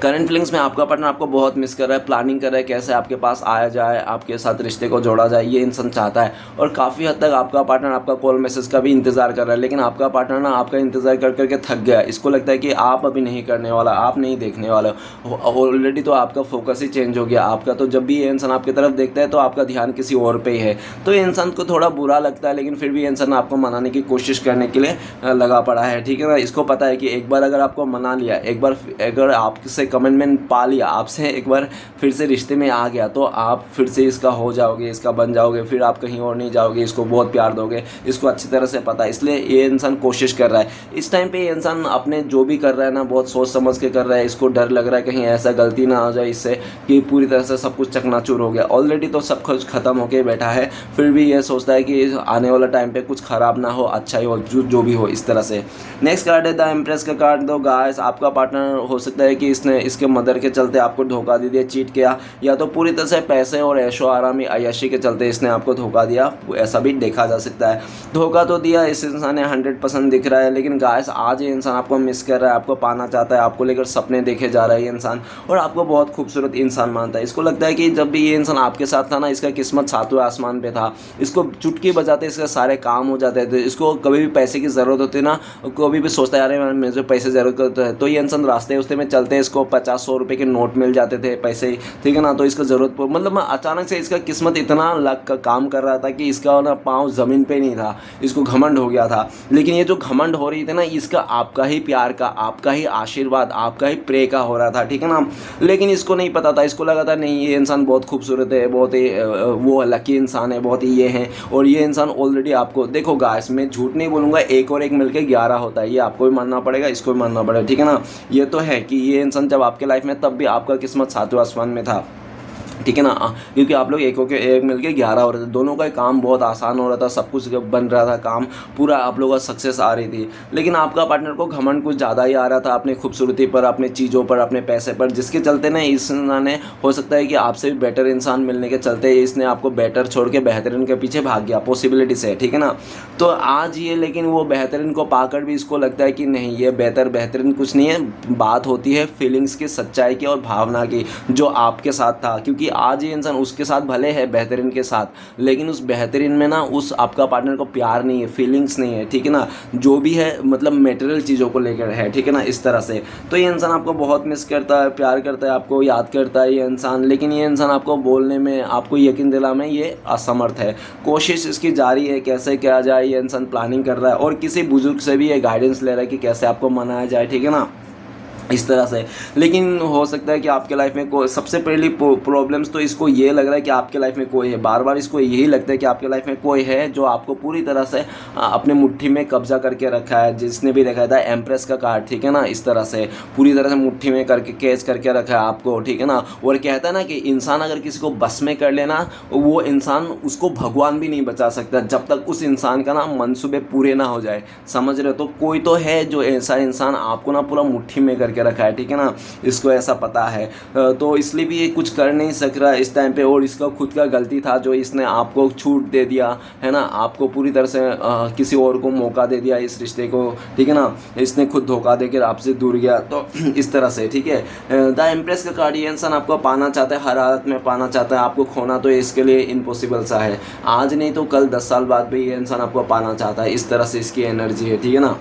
Speaker 1: करंट फीलिंग्स में आपका पार्टनर आपको बहुत मिस कर रहा है, प्लानिंग कर रहा है कैसे आपके पास आया जाए, आपके साथ रिश्ते को जोड़ा जाए, ये इंसान चाहता है। और काफ़ी हद तक आपका पार्टनर आपका कॉल मैसेज का भी इंतज़ार कर रहा है, लेकिन आपका पार्टनर ना आपका इंतज़ार कर करके थक गया। इसको लगता है कि आप अभी नहीं करने वाला, आप नहीं देखने वाला, ऑलरेडी तो आपका फोकस ही चेंज हो गया आपका। तो जब भी ये इंसान आपकी तरफ देखता है तो आपका ध्यान किसी और पे ही है, तो ये इंसान को थोड़ा बुरा लगता है, लेकिन फिर भी इंसान आपको मनाने की कोशिश करने के लिए लगा पड़ा है, ठीक है ना। इसको पता है कि एक बार अगर आपको मना लिया, एक बार अगर आपसे कमिटमेंट पा लिया, आपसे एक बार फिर से रिश्ते में आ गया, तो आप फिर से इसका हो जाओगे, इसका बन जाओगे, फिर आप कहीं और नहीं जाओगे, इसको बहुत प्यार दोगे, इसको अच्छी तरह से पता है। इसलिए ये इंसान कोशिश कर रहा है। इस टाइम पे ये इंसान अपने जो भी कर रहा है ना बहुत सोच समझ के कर रहा है। इसको डर लग रहा है कहीं ऐसा गलती ना आ जाए इससे कि पूरी तरह से सब कुछ चकनाचूर हो गया। ऑलरेडी तो सब कुछ खत्म होके बैठा है, फिर भी ये सोचता है कि आने वाला टाइम पे कुछ खराब ना हो, अच्छा ही हो, जो भी हो, इस तरह से। नेक्स्ट कार्ड है द एम्प्रेस का कार्ड। दो गाइस, आपका पार्टनर हो सकता है कि इसने इसके मदर के चलते आपको धोखा दे दिया, चीट किया, या तो पूरी तरह से पैसे और ऐशो आरामी अय्याशी के चलते इसने आपको धोखा दिया, ऐसा भी देखा जा सकता है। धोखा तो दिया इस इंसान ने 100% दिख रहा है, लेकिन गाइस आज ये इंसान आपको मिस कर रहा है, आपको पाना चाहता है, आपको लेकर सपने देखे जा रहा है ये इंसान, और आपको बहुत खूबसूरत इंसान मानता है। इसको लगता है कि जब भी ये इंसान आपके साथ था ना, इसका किस्मत सातवें आसमान पे था, इसको चुटकी बजाते इसके सारे काम हो जाते थे। इसको कभी भी पैसे की ज़रूरत होती ना, कभी भी सोचता है अरे मुझे पैसे ज़रूरत है, तो ये इंसान रास्ते उसते में चलते इसको 50-100 रुपये के नोट मिल जाते थे, पैसे, ठीक है ना। तो इसका ज़रूरत मतलब अचानक से इसका किस्मत इतना लग का काम कर रहा था कि इसका ना पाँव ज़मीन पे नहीं था, इसको घमंड हो गया था। लेकिन ये जो घमंड हो रही थी ना, इसका आपका ही प्यार का, आपका ही आशीर्वाद, आपका ही प्रे का हो रहा था, ठीक है ना। लेकिन इसको नहीं पता था, इसको लगा था नहीं ये इंसान बहुत खूबसूरत है, बहुत ही वो लकी इंसान है, बहुत ही ये है, और ये इंसान ऑलरेडी आपको, देखो गाइस मैं झूठ नहीं बोलूँगा, एक और एक मिलकर 11 होता है, ये आपको भी मानना पड़ेगा, इसको भी मानना पड़ेगा, ठीक है ना। ये तो है कि ये इंसान जब आपके लाइफ में, तब भी आपका किस्मत सातवें आसमान में था, ठीक है ना, क्योंकि आप लोग एक मिलके 11 हो रहे थे, दोनों का काम बहुत आसान हो रहा था, सब कुछ बन रहा था, काम पूरा आप लोगों का सक्सेस आ रही थी। लेकिन आपका पार्टनर को घमंड कुछ ज़्यादा ही आ रहा था अपनी खूबसूरती पर, अपने चीज़ों पर, अपने पैसे पर, जिसके चलते ना इस ने हो सकता है कि आपसे भी बेटर इंसान मिलने के चलते इसने आपको बेटर छोड़ के बेहतरीन के पीछे भाग गया, पॉसिबिलिटी से, ठीक है ना। तो आज ये, लेकिन वो बेहतरीन को पाकर भी इसको लगता है कि नहीं ये बेहतरीन कुछ नहीं है, बात होती है फीलिंग्स की, सच्चाई की और भावना की, जो आपके साथ था। क्योंकि आज ये इंसान उसके साथ भले है बेहतरीन के साथ, लेकिन उस बेहतरीन में ना उस आपका पार्टनर को प्यार नहीं है, फीलिंग्स नहीं है, ठीक है ना। जो भी है मतलब मटेरियल चीज़ों को लेकर है, ठीक है ना, इस तरह से। तो ये इंसान आपको बहुत मिस करता है, प्यार करता है, आपको याद करता है ये इंसान, लेकिन ये इंसान आपको बोलने में, आपको यकीन दिलाने में ये असमर्थ है। कोशिश इसकी जारी है, कैसे किया जाए, ये इंसान प्लानिंग कर रहा है, और किसी बुजुर्ग से भी ये गाइडेंस ले रहा है कि कैसे आपको मनाया जाए, ठीक है ना, इस तरह से। लेकिन हो सकता है कि आपके लाइफ में कोई, सबसे पहली प्रॉब्लम्स तो इसको ये लग रहा है कि आपके लाइफ में कोई है, बार बार इसको यही लगता है कि आपके लाइफ में कोई है जो आपको पूरी तरह से अपने मुट्ठी में कब्जा करके रखा है। जिसने भी रखा था एम्प्रेस का कार्ड, ठीक है ना, इस तरह से पूरी तरह से मुट्ठी में करके कैच करके रखा है आपको, ठीक है ना। और कहता है ना कि इंसान अगर किसी को बस में कर लेना, वो इंसान, उसको भगवान भी नहीं बचा सकता जब तक उस इंसान का ना मनसूबे पूरे ना हो जाए, समझ रहे हो। तो कोई तो है जो ऐसा इंसान आपको ना पूरा मुट्ठी में करके रखा है, ठीक है ना, इसको ऐसा पता है। तो इसलिए भी ये कुछ कर नहीं सक रहा इस टाइम पे, और इसका खुद का गलती था जो इसने आपको छूट दे दिया है ना, आपको पूरी तरह से किसी और को मौका दे दिया इस रिश्ते को, ठीक है ना। इसने खुद धोखा देकर आपसे दूर गया, तो इस तरह से, ठीक है। द एम्प्रेस का कार्ड, ये इंसान आपको पाना चाहता है, हर हालत में पाना चाहता है, आपको खोना तो इसके लिए इम्पॉसिबल सा है। आज नहीं तो कल, 10 साल बाद भी ये इंसान आपको पाना चाहता है, इस तरह से इसकी एनर्जी है, ठीक है ना।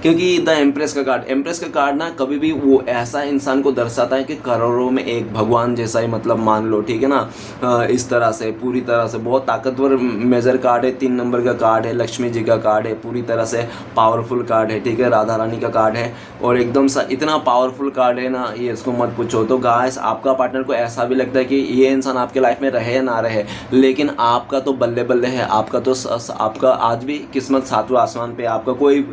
Speaker 1: क्योंकि द एम्प्रेस का कार्ड ना कभी भी वो ऐसा इंसान को दर्शाता है कि करोड़ों में एक भगवान जैसा ही, मतलब मान लो, ठीक है ना, इस तरह से पूरी तरह से बहुत ताकतवर मेजर कार्ड है, 3 नंबर का कार्ड है, लक्ष्मी जी का कार्ड है, पूरी तरह से पावरफुल कार्ड है, ठीक है, राधा रानी का कार्ड है, और एकदम सा इतना पावरफुल कार्ड है ना, ये इसको मत पूछो। तो गाइस, आपका पार्टनर को ऐसा भी लगता है कि ये इंसान आपके लाइफ में रहे या ना रहे, लेकिन आपका तो बल्ले बल्ले है, आपका तो आपका आज भी किस्मत सातवें आसमान पे, आपका कोई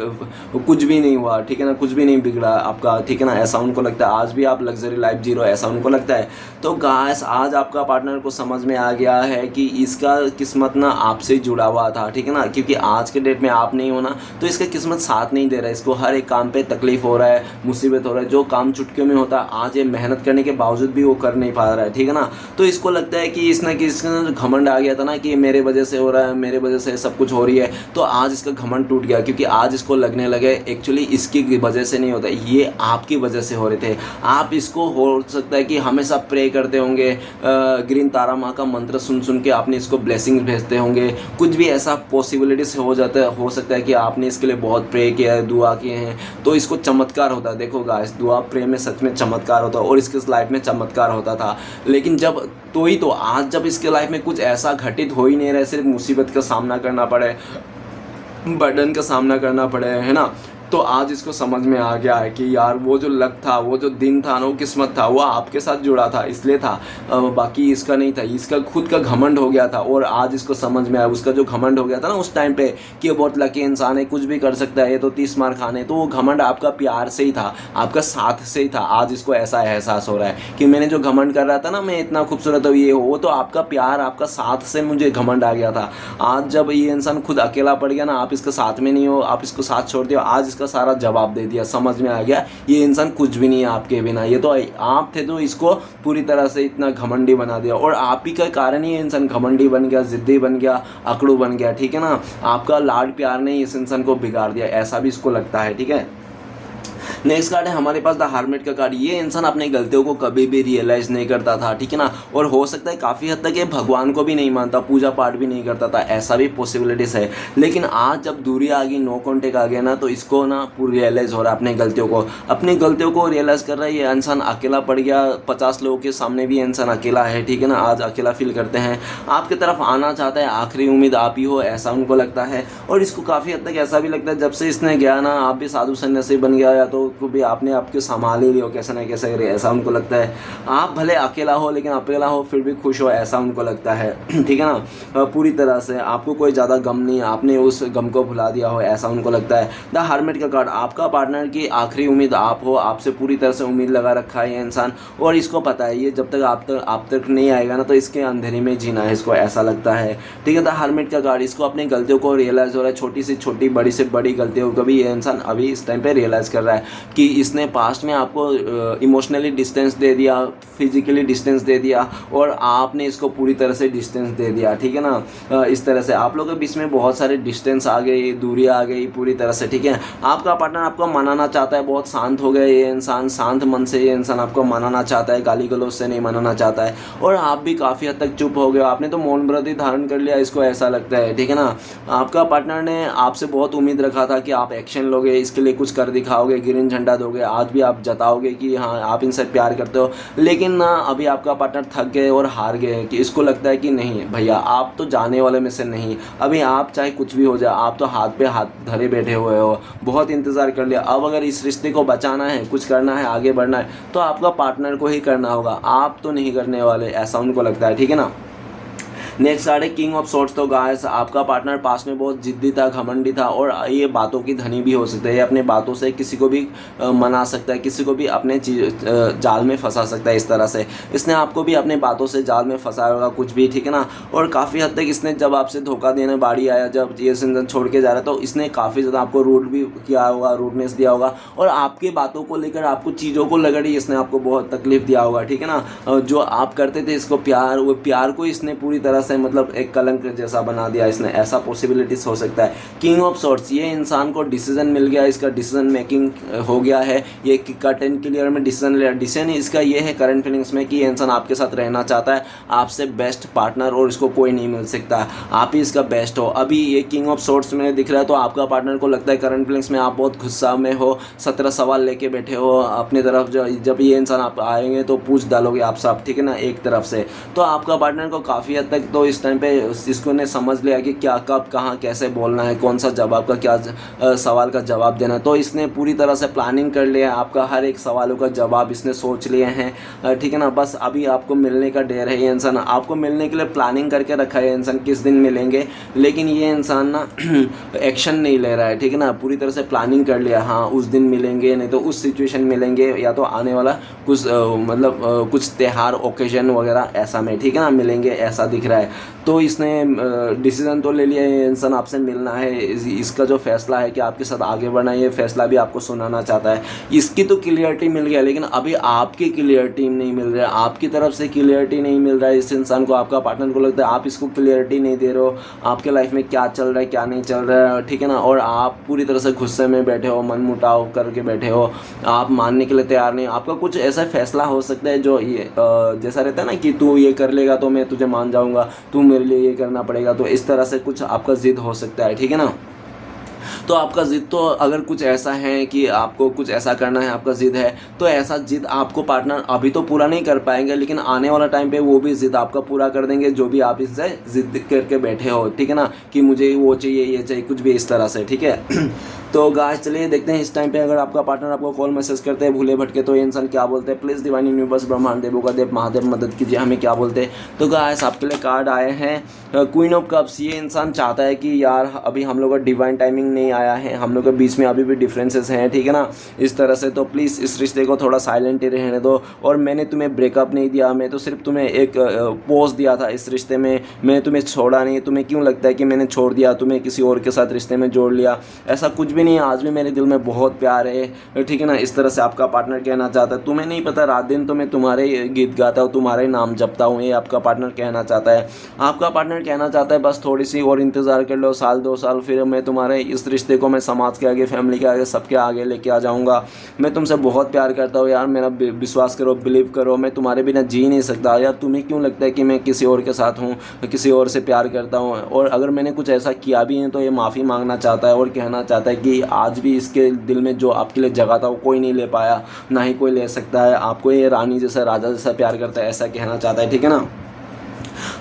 Speaker 1: कुछ कुछ भी नहीं हुआ, ठीक है ना, कुछ भी नहीं बिगड़ा आपका, ठीक है ना, ऐसा उनको लगता है। आज भी आप लग्जरी लाइफ जी रहे हो, ऐसा उनको लगता है। तो गाइस आज आपका पार्टनर को समझ में आ गया है कि इसका किस्मत ना आपसे जुड़ा हुआ था, ठीक है ना, क्योंकि आज के डेट में आप नहीं हो ना तो इसका किस्मत साथ नहीं दे रहा है। इसको हर एक काम पे तकलीफ हो रहा है, मुसीबत हो रहा है, जो काम चुटकियों में होता है आज ये मेहनत करने के बावजूद भी वो कर नहीं पा रहा है, ठीक है ना। तो इसको लगता है कि इसने घमंड आ गया था ना कि मेरे वजह से हो रहा है, मेरे वजह से सब कुछ हो रही है, तो आज इसका घमंड टूट गया, क्योंकि आज इसको लगने लगे एक्चुअली इसकी वजह से नहीं होता, ये आपकी वजह से हो रहे थे। आप इसको हो सकता है कि हमेशा प्रे करते होंगे, ग्रीन तारा माँ का मंत्र सुन सुन के आपने इसको ब्लेसिंग भेजते होंगे, कुछ भी ऐसा पॉसिबिलिटीज हो सकता है कि आपने इसके लिए बहुत प्रे किया है, दुआ किए हैं, तो इसको चमत्कार होता है। देखो गाइस दुआ प्रे में सच में चमत्कार होता है और इसके लाइफ में चमत्कार होता था। लेकिन जब तो आज जब इसके लाइफ में कुछ ऐसा घटित हो ही नहीं रहा है, सिर्फ मुसीबत का सामना करना पड़े, बर्डन का सामना करना पड़े, है ना, तो आज इसको समझ में आ गया है कि यार वो जो लक था, वो जो दिन था ना, वो किस्मत था, वो आपके साथ जुड़ा था इसलिए था, बाकी इसका नहीं था। इसका खुद का घमंड हो गया था और आज इसको समझ में आया। उसका जो घमंड हो गया था ना उस टाइम पे कि ये बहुत लकी इंसान है, कुछ भी कर सकता है, ये तो 30 मार खाने, तो वो घमंड आपका प्यार से ही था, आपका साथ से ही था। आज इसको ऐसा एहसास हो रहा है कि मैंने जो घमंड कर रहा था ना, मैं इतना खूबसूरत हूँ, ये वो तो आपका प्यार, आपका साथ से मुझे घमंड आ गया था। आज जब ये इंसान खुद अकेला पड़ गया ना, आप इसके साथ में नहीं हो, आप इसको साथ छोड़ दिया, आज का सारा जवाब दे दिया, समझ में आ गया ये इंसान कुछ भी नहीं है आपके बिना, ये तो आप थे तो इसको पूरी तरह से इतना घमंडी बना दिया, और आप ही के कारण ही ये इंसान घमंडी बन गया, जिद्दी बन गया, अकड़ू बन गया, ठीक है ना। आपका लाड प्यार ने इस इंसान को बिगाड़ दिया, ऐसा भी इसको लगता है, ठीक है। नेक्स्ट कार्ड है हमारे पास द हार्मिट का कार्ड। ये इंसान अपनी गलतियों को कभी भी रियलाइज नहीं करता था, ठीक है ना, और हो सकता है काफ़ी हद तक ये भगवान को भी नहीं मानता, पूजा पाठ भी नहीं करता था, ऐसा भी पॉसिबिलिटीज है। लेकिन आज जब दूरी आ गई, नो कॉन्टेक्ट आ गया ना, तो इसको ना पूरी रियलाइज़ हो रहा है अपनी गलतियों को रियलाइज़ कर रहा है। ये इंसान अकेला पड़ गया, 50 लोगों के सामने भी इंसान अकेला है, ठीक है ना, आज अकेला फील करते हैं, आपकी तरफ आना चाहता है, आखिरी उम्मीद आप ही हो, ऐसा उनको लगता है। और इसको काफ़ी हद तक ऐसा भी लगता है जब से इसने गया ना, आप भी साधु सन्यासी बन गया, या तो को भी आपने आपके संभाल ही लियो कैसे ना कैसे, ऐसा उनको लगता है। आप भले अकेला हो लेकिन अकेला हो फिर भी खुश हो, ऐसा उनको लगता है, ठीक है ना, पूरी तरह से आपको कोई ज़्यादा गम नहीं, आपने उस गम को भुला दिया हो, ऐसा उनको लगता है। द हार्मिट का कार्ड, आपका पार्टनर की आखिरी उम्मीद आप हो, आपसे पूरी तरह से उम्मीद लगा रखा है ये इंसान, और इसको पता है ये जब तक आप तक नहीं आएगा ना तो इसके अंधेरे में जीना है, इसको ऐसा लगता है, ठीक है। द हार्मिट का कार्ड, इसको अपनी गलतियों को रियलाइज़ हो रहा है, छोटी से छोटी, बड़ी से बड़ी गलतियों को भी ये इंसान अभी इस टाइम पे रियलाइज़ कर रहा है कि इसने पास्ट में आपको इमोशनली डिस्टेंस दे दिया, फिजिकली डिस्टेंस दे दिया, और आपने इसको पूरी तरह से डिस्टेंस दे दिया, ठीक है ना। इस तरह से आप लोगों के बीच में बहुत सारे डिस्टेंस आ गई, दूरी आ गई पूरी तरह से, ठीक है। आपका पार्टनर आपको मनाना चाहता है, बहुत शांत हो गया ये इंसान, शांत मन से ये इंसान आपको मनाना चाहता है, गाली गलौज से नहीं मनाना चाहता है, और आप भी काफ़ी हद तक चुप हो गए, आपने तो मौन व्रत ही धारण कर लिया, इसको ऐसा लगता है, ठीक है ना। आपका पार्टनर ने आपसे बहुत उम्मीद रखा था कि आप एक्शन लोगे, इसके लिए कुछ कर दिखाओगे, ग्रीन झंडा दोगे, आज भी आप जताओगे कि हाँ आप इनसे प्यार करते हो, लेकिन ना अभी आपका पार्टनर थक गए और हार गए, कि इसको लगता है कि नहीं भैया आप तो जाने वाले में से नहीं, अभी आप चाहे कुछ भी हो जाए, आप तो हाथ पे हाथ धरे बैठे हुए हो, बहुत इंतज़ार कर लिया, अब अगर इस रिश्ते को बचाना है, कुछ करना है, आगे बढ़ना है, तो आपका पार्टनर को ही करना होगा, आप तो नहीं करने वाले, ऐसा उनको लगता है, ठीक है ना। नेक्स्ट कार्ड है किंग ऑफ सॉर्ड्स। तो गाइस आपका पार्टनर पास में बहुत जिद्दी था, घमंडी था, और ये बातों की धनी भी हो सकता है, ये अपने बातों से किसी को भी मना सकता है, किसी को भी अपने जाल में फंसा सकता है। इस तरह से इसने आपको भी अपने बातों से जाल में फंसाया होगा कुछ भी, ठीक है ना। और काफ़ी हद तक इसने जब आपसे धोखा देने बारी आया, जब ये सिंजन छोड़ के जा रहा तो इसने काफ़ी ज़्यादा आपको रूड भी किया होगा, रूडनेस दिया होगा, और आपके बातों को लेकर, आपको चीज़ों को लेकर ही इसने आपको बहुत तकलीफ दिया होगा, ठीक है ना। जो आप करते थे इसको प्यार, वो प्यार को इसने पूरी तरह से मतलब एक कलंक जैसा बना दिया इसने, ऐसा पॉसिबिलिटीज हो सकता है। किंग ऑफ सॉर्ड्स, ये इंसान को डिसीजन मिल गया, इसका डिसीजन मेकिंग हो गया है, ये कट एंड क्लियर में डिसीजन लिया। डिसीजन इसका ये है करंट फीलिंग्स में कि ये इंसान आपके साथ रहना चाहता है, आपसे बेस्ट पार्टनर, और इसको कोई नहीं मिल सकता, आप ही इसका बेस्ट हो। अभी ये किंग ऑफ सॉर्ड्स में दिख रहा है, तो आपका पार्टनर को लगता है करंट फीलिंग्स में आप बहुत गुस्सा में हो, 17 सवाल लेके बैठे हो अपनी तरफ, जब ये इंसान आप आएंगे तो पूछ डालोगे आप सब, ठीक है ना, एक तरफ से। तो आपका पार्टनर को काफ़ी हद तक तो इस टाइम पे इसको ने समझ लिया कि क्या कब कहाँ कैसे बोलना है, कौन सा जवाब का क्या सवाल का जवाब देना है। तो इसने पूरी तरह से प्लानिंग कर लिया है, आपका हर एक सवालों का जवाब इसने सोच लिए हैं, ठीक है ना। बस अभी आपको मिलने का डेर है। ये इंसान आपको मिलने के लिए प्लानिंग करके रखा है, इंसान किस दिन मिलेंगे, लेकिन ये इंसान ना एक्शन नहीं ले रहा है, ठीक है ना। पूरी तरह से प्लानिंग कर लिया, हाँ उस दिन मिलेंगे, नहीं तो उस सिचुएशन मिलेंगे, या तो आने वाला कुछ कुछ त्यौहार ओकेजन वगैरह ऐसा में, ठीक है ना, मिलेंगे ऐसा दिख रहा है। तो इसने डिसीजन तो ले लिया है, इंसान आपसे मिलना है। इसका जो फैसला है कि आपके साथ आगे बढ़ना है, ये फैसला भी आपको सुनाना चाहता है। इसकी तो क्लियरिटी मिल गया, लेकिन अभी आपकी क्लियरिटी नहीं मिल रहा है, आपकी तरफ से क्लियरिटी नहीं मिल रहा है। इस इंसान को, आपका पार्टनर को लगता है आप इसको क्लियरिटी नहीं दे रहे हो, आपके लाइफ में क्या चल रहा है क्या नहीं चल रहा है, ठीक है ना। और आप पूरी तरह से गुस्से में बैठे हो, मन मुटाव करके बैठे हो, आप मानने के लिए तैयार नहीं। आपका कुछ ऐसा फैसला हो सकता है जो ये जैसा रहता है ना कि तू ये कर लेगा तो मैं तुझे मान जाऊंगा, तू मेरे लिए ये करना पड़ेगा, तो इस तरह से कुछ आपका जिद हो सकता है, ठीक है ना। तो आपका ज़िद तो अगर कुछ ऐसा है कि आपको कुछ ऐसा करना है, आपका ज़िद है, तो ऐसा ज़िद आपको पार्टनर अभी तो पूरा नहीं कर पाएंगे, लेकिन आने वाला टाइम पे वो भी ज़िद आपका पूरा कर देंगे, जो भी आप इससे ज़िद करके बैठे हो, ठीक है ना, कि मुझे वो चाहिए ये चाहिए, कुछ भी इस तरह से, ठीक है। तो गाइस चलिए देखते हैं इस टाइम पे अगर आपका पार्टनर आपको कॉल मैसेज करते हैं भूले भटके, तो ये इंसान क्या बोलते हैं। प्लीज़ डिवाइन यूनिवर्स ब्रह्मांड देवों का देव महादेव मदद कीजिए, हमें क्या बोलते हैं। तो गाइस आपके लिए कार्ड आए हैं क्वीन ऑफ कप्स। ये इंसान चाहता है कि यार अभी हम लोग का डिवाइन टाइमिंग नहीं आया है, हम लोग के बीच में अभी भी डिफरेंसेस हैं, ठीक है ना, इस तरह से। तो प्लीज़ इस रिश्ते को थोड़ा साइलेंट ही रहने दो। और मैंने तुम्हें ब्रेकअप नहीं दिया, मैं तो सिर्फ तुम्हें एक पोज दिया था इस रिश्ते में, मैं तुम्हें छोड़ा नहीं। तुम्हें क्यों लगता है कि मैंने छोड़ दिया, तुम्हें किसी और के साथ रिश्ते में जोड़ लिया, ऐसा कुछ भी नहीं है। आज भी मेरे दिल में बहुत प्यार है, ठीक है ना, इस तरह से आपका पार्टनर कहना चाहता है। तुम्हें नहीं पता रात दिन तो मैं तुम्हारे गीत गाता हूँ, तुम्हारे नाम जपता हूँ, ये आपका पार्टनर कहना चाहता है। आपका पार्टनर कहना चाहता है बस थोड़ी सी और इंतज़ार कर लो, साल 2 साल, फिर मैं तुम्हारे इस रिश्ते को मैं समाज के आगे, फैमिली के आगे, सबके आगे लेके आ जाऊँगा। मैं तुमसे बहुत प्यार करता हूँ यार, मेरा विश्वास करो, बिलीव करो, मैं तुम्हारे बिना जी नहीं सकता यार। तुम्हें क्यों लगता है कि मैं किसी और के साथ हूँ, किसी और से प्यार करता हूँ, और अगर मैंने कुछ ऐसा किया भी है तो ये माफ़ी मांगना चाहता है और कहना चाहता है कि आज भी इसके दिल में जो आपके लिए जगह था वो कोई नहीं ले पाया, ना ही कोई ले सकता है। आपको ये रानी जैसा, राजा जैसा प्यार करता है, ऐसा कहना चाहता है, ठीक है ना।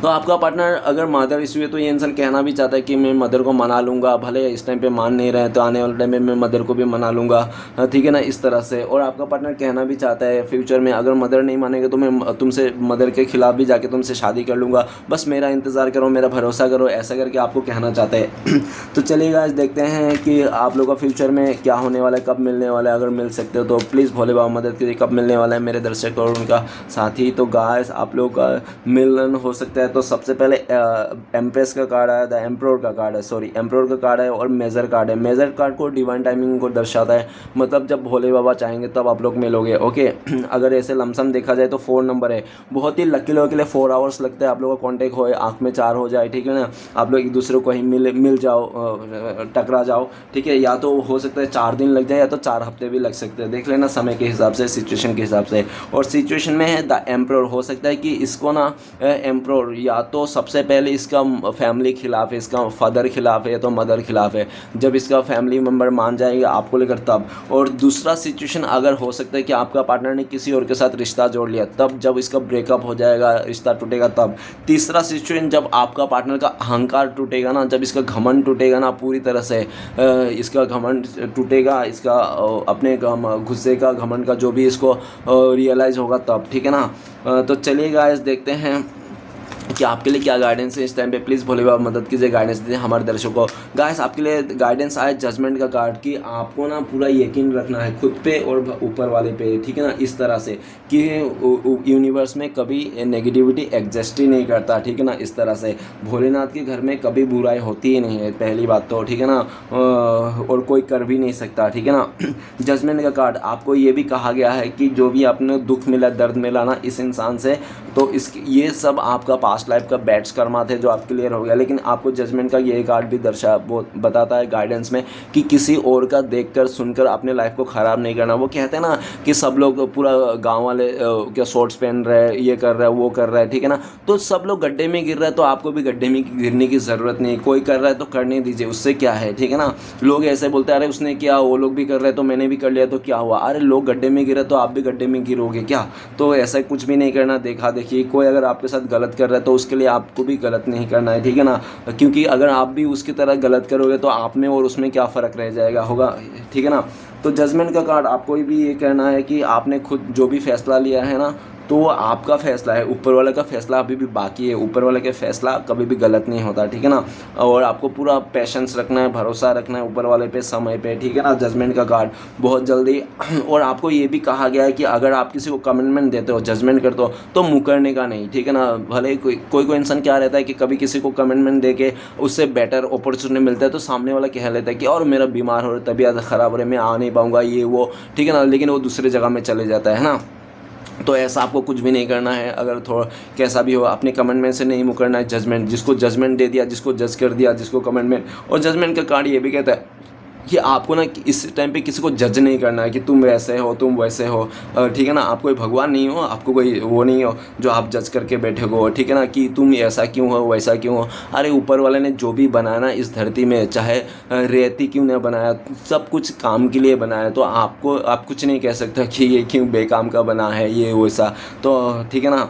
Speaker 1: तो आपका पार्टनर अगर मदर इशू है तो ये इंसान कहना भी चाहता है कि मैं मदर को मना लूँगा, भले इस टाइम पे मान नहीं रहे तो आने वाले टाइम में मैं मदर को भी मना लूँगा, ठीक है ना, इस तरह से। और आपका पार्टनर कहना भी चाहता है फ्यूचर में अगर मदर नहीं मानेंगे तो मैं तुमसे मदर के खिलाफ भी जाके तुमसे शादी कर लूँगा, बस मेरा इंतज़ार करो, मेरा भरोसा करो, ऐसा करके आपको कहना चाहते हैं। तो चलिए गाइस देखते हैं कि आप लोगों का फ्यूचर में क्या होने वाला है, कब मिलने वाला है। अगर मिल सकते हो तो प्लीज़ भोले बाबा मदद कीजिए, कब मिलने वाला है मेरे दर्शक और उनका साथी। तो गाइस आप लोग का मिलन हो सकता है। तो सबसे पहले एम्प्रेस का कार्ड आया था, एम्प्रोर का कार्ड है, सॉरी एम्प्रोर का कार्ड है, और मेजर कार्ड है। मेजर कार्ड को डिवाइन टाइमिंग को दर्शाता है, मतलब जब भोले बाबा चाहेंगे तब आप लोग मिलोगे, ओके। अगर ऐसे लमसम देखा जाए तो 4 नंबर है, बहुत ही लकी लोगों के लिए 4 आवर्स लगता है आप लोगों का कॉन्टेक्ट हो, आँख में 4 हो जाए, ठीक है ना, आप लोग एक दूसरे को ही मिल जाओ, टकरा जाओ, ठीक है। या तो हो सकता है 4 दिन लग जाए, या तो 4 हफ्ते भी लग सकते हैं, देख लेना समय के हिसाब से, सिचुएशन के हिसाब से। और सिचुएशन में है द एम्प्रोर, हो सकता है कि इसको ना एम्प्रोर या तो सबसे पहले इसका फैमिली खिलाफ है, इसका फादर खिलाफ है, या तो मदर खिलाफ है। जब इसका फैमिली मेम्बर मान जाएगा आपको लेकर तब। और दूसरा सिचुएशन अगर हो सकता है कि आपका पार्टनर ने किसी और के साथ रिश्ता जोड़ लिया, तब जब इसका ब्रेकअप हो जाएगा, रिश्ता टूटेगा तब। तीसरा सिचुएशन जब आपका पार्टनर का अहंकार टूटेगा ना, जब इसका घमंड टूटेगा ना पूरी तरह से, इसका घमंड टूटेगा, इसका अपने गुस्से का, घमंड का जो भी इसको रियलाइज़ होगा तब, ठीक है ना। तो चलिए गाइस देखते हैं कि आपके लिए क्या गाइडेंस है इस टाइम पे। प्लीज़ भोले बाबा मदद कीजिए, गाइडेंस दीजिए हमारे दर्शकों को। गाइस आपके लिए गाइडेंस आया जजमेंट का कार्ड, कि आपको ना पूरा यकीन रखना है खुद पे और ऊपर वाले पे, ठीक है ना, इस तरह से कि यूनिवर्स में कभी नेगेटिविटी एग्जिस्ट ही नहीं करता, ठीक है ना, इस तरह से। भोलेनाथ के घर में कभी बुराई होती ही नहीं है, पहली बात तो, ठीक है ना, और कोई कर भी नहीं सकता, ठीक है ना। जजमेंट का कार्ड, आपको ये भी कहा गया है कि जो भी आपने दुख मिला, दर्द मिला ना इस इंसान से, तो ये सब आपका पास्ट लाइफ का बैड्स कर्मा थे जो आप क्लियर हो गया। लेकिन आपको जजमेंट का ये कार्ड भी वो बताता है गाइडेंस में कि किसी और का देखकर सुनकर अपने लाइफ को ख़राब नहीं करना। वो कहते हैं ना कि सब लोग, पूरा गांव वाले क्या शॉर्ट्स पहन रहे हैं, ये कर रहा है, वो कर रहा है, ठीक है ना, तो सब लोग गड्ढे में गिर रहा है तो आपको भी गड्ढे में गिरने की ज़रूरत नहीं। कोई कर रहा है तो करने दीजिए, उससे क्या है, ठीक है ना। लोग ऐसे बोलते हैं अरे उसने किया, वो लोग भी कर रहे हैं तो मैंने भी कर लिया तो क्या हुआ। अरे लोग गड्ढे में गिरे तो आप भी गड्ढे में गिरोगे क्या? तो ऐसा कुछ भी नहीं करना, देखा देखिए। कोई अगर आपके साथ गलत कर रहा है तो उसके लिए आपको भी गलत नहीं करना है, ठीक है ना, क्योंकि अगर आप भी उसकी तरह गलत करोगे तो आप में और उसमें क्या फ़र्क रह जाएगा होगा, ठीक है ना। तो जजमेंट का कार्ड आपको भी ये कहना है कि आपने खुद जो भी फैसला लिया है ना, तो वो आपका फैसला है, ऊपर वाले का फैसला अभी भी बाकी है, ऊपर वाले का फैसला कभी भी गलत नहीं होता, ठीक है ना। और आपको पूरा पेशेंस रखना है, भरोसा रखना है ऊपर वाले पे, समय पे, ठीक है ना। जजमेंट का कार्ड बहुत जल्दी और आपको ये भी कहा गया है कि अगर आप किसी को कमिटमेंट देते हो, जजमेंट करते हो, तो मुकरने का नहीं, ठीक है ना। भले कोई इंसान क्या रहता है कि कभी किसी को कमिटमेंट दे के उससे बेटर अपॉर्चुनिटी मिलता है तो सामने वाला कह लेता है कि और मेरा बीमार हो रहा है, तबीयत ख़राब हो रही है, मैं आ नहीं पाऊँगा, ये वो, ठीक है ना, लेकिन वो दूसरी जगह में चले जाता है ना। तो ऐसा आपको कुछ भी नहीं करना है, अगर थोड़ा कैसा भी हो अपने कमेंटमेंट से नहीं मुकरना है। जजमेंट, जिसको जजमेंट दे दिया, जिसको जज कर दिया, जिसको कमेंटमेंट, और जजमेंट का कार्ड ये भी कहता है कि आपको ना इस टाइम पे किसी को जज नहीं करना है कि तुम वैसे हो, तुम वैसे हो, ठीक है ना। आप कोई भगवान नहीं हो, आपको कोई वो नहीं हो जो आप जज करके बैठे हो, ठीक है ना, कि तुम ऐसा क्यों हो, वैसा क्यों हो। अरे ऊपर वाले ने जो भी बनाया ना इस धरती में, चाहे रेती क्यों ना बनाया, सब कुछ काम के लिए बनाया, तो आप कुछ नहीं कह सकते कि ये क्यों बेकाम का बना है, ये वैसा। तो ठीक है ना,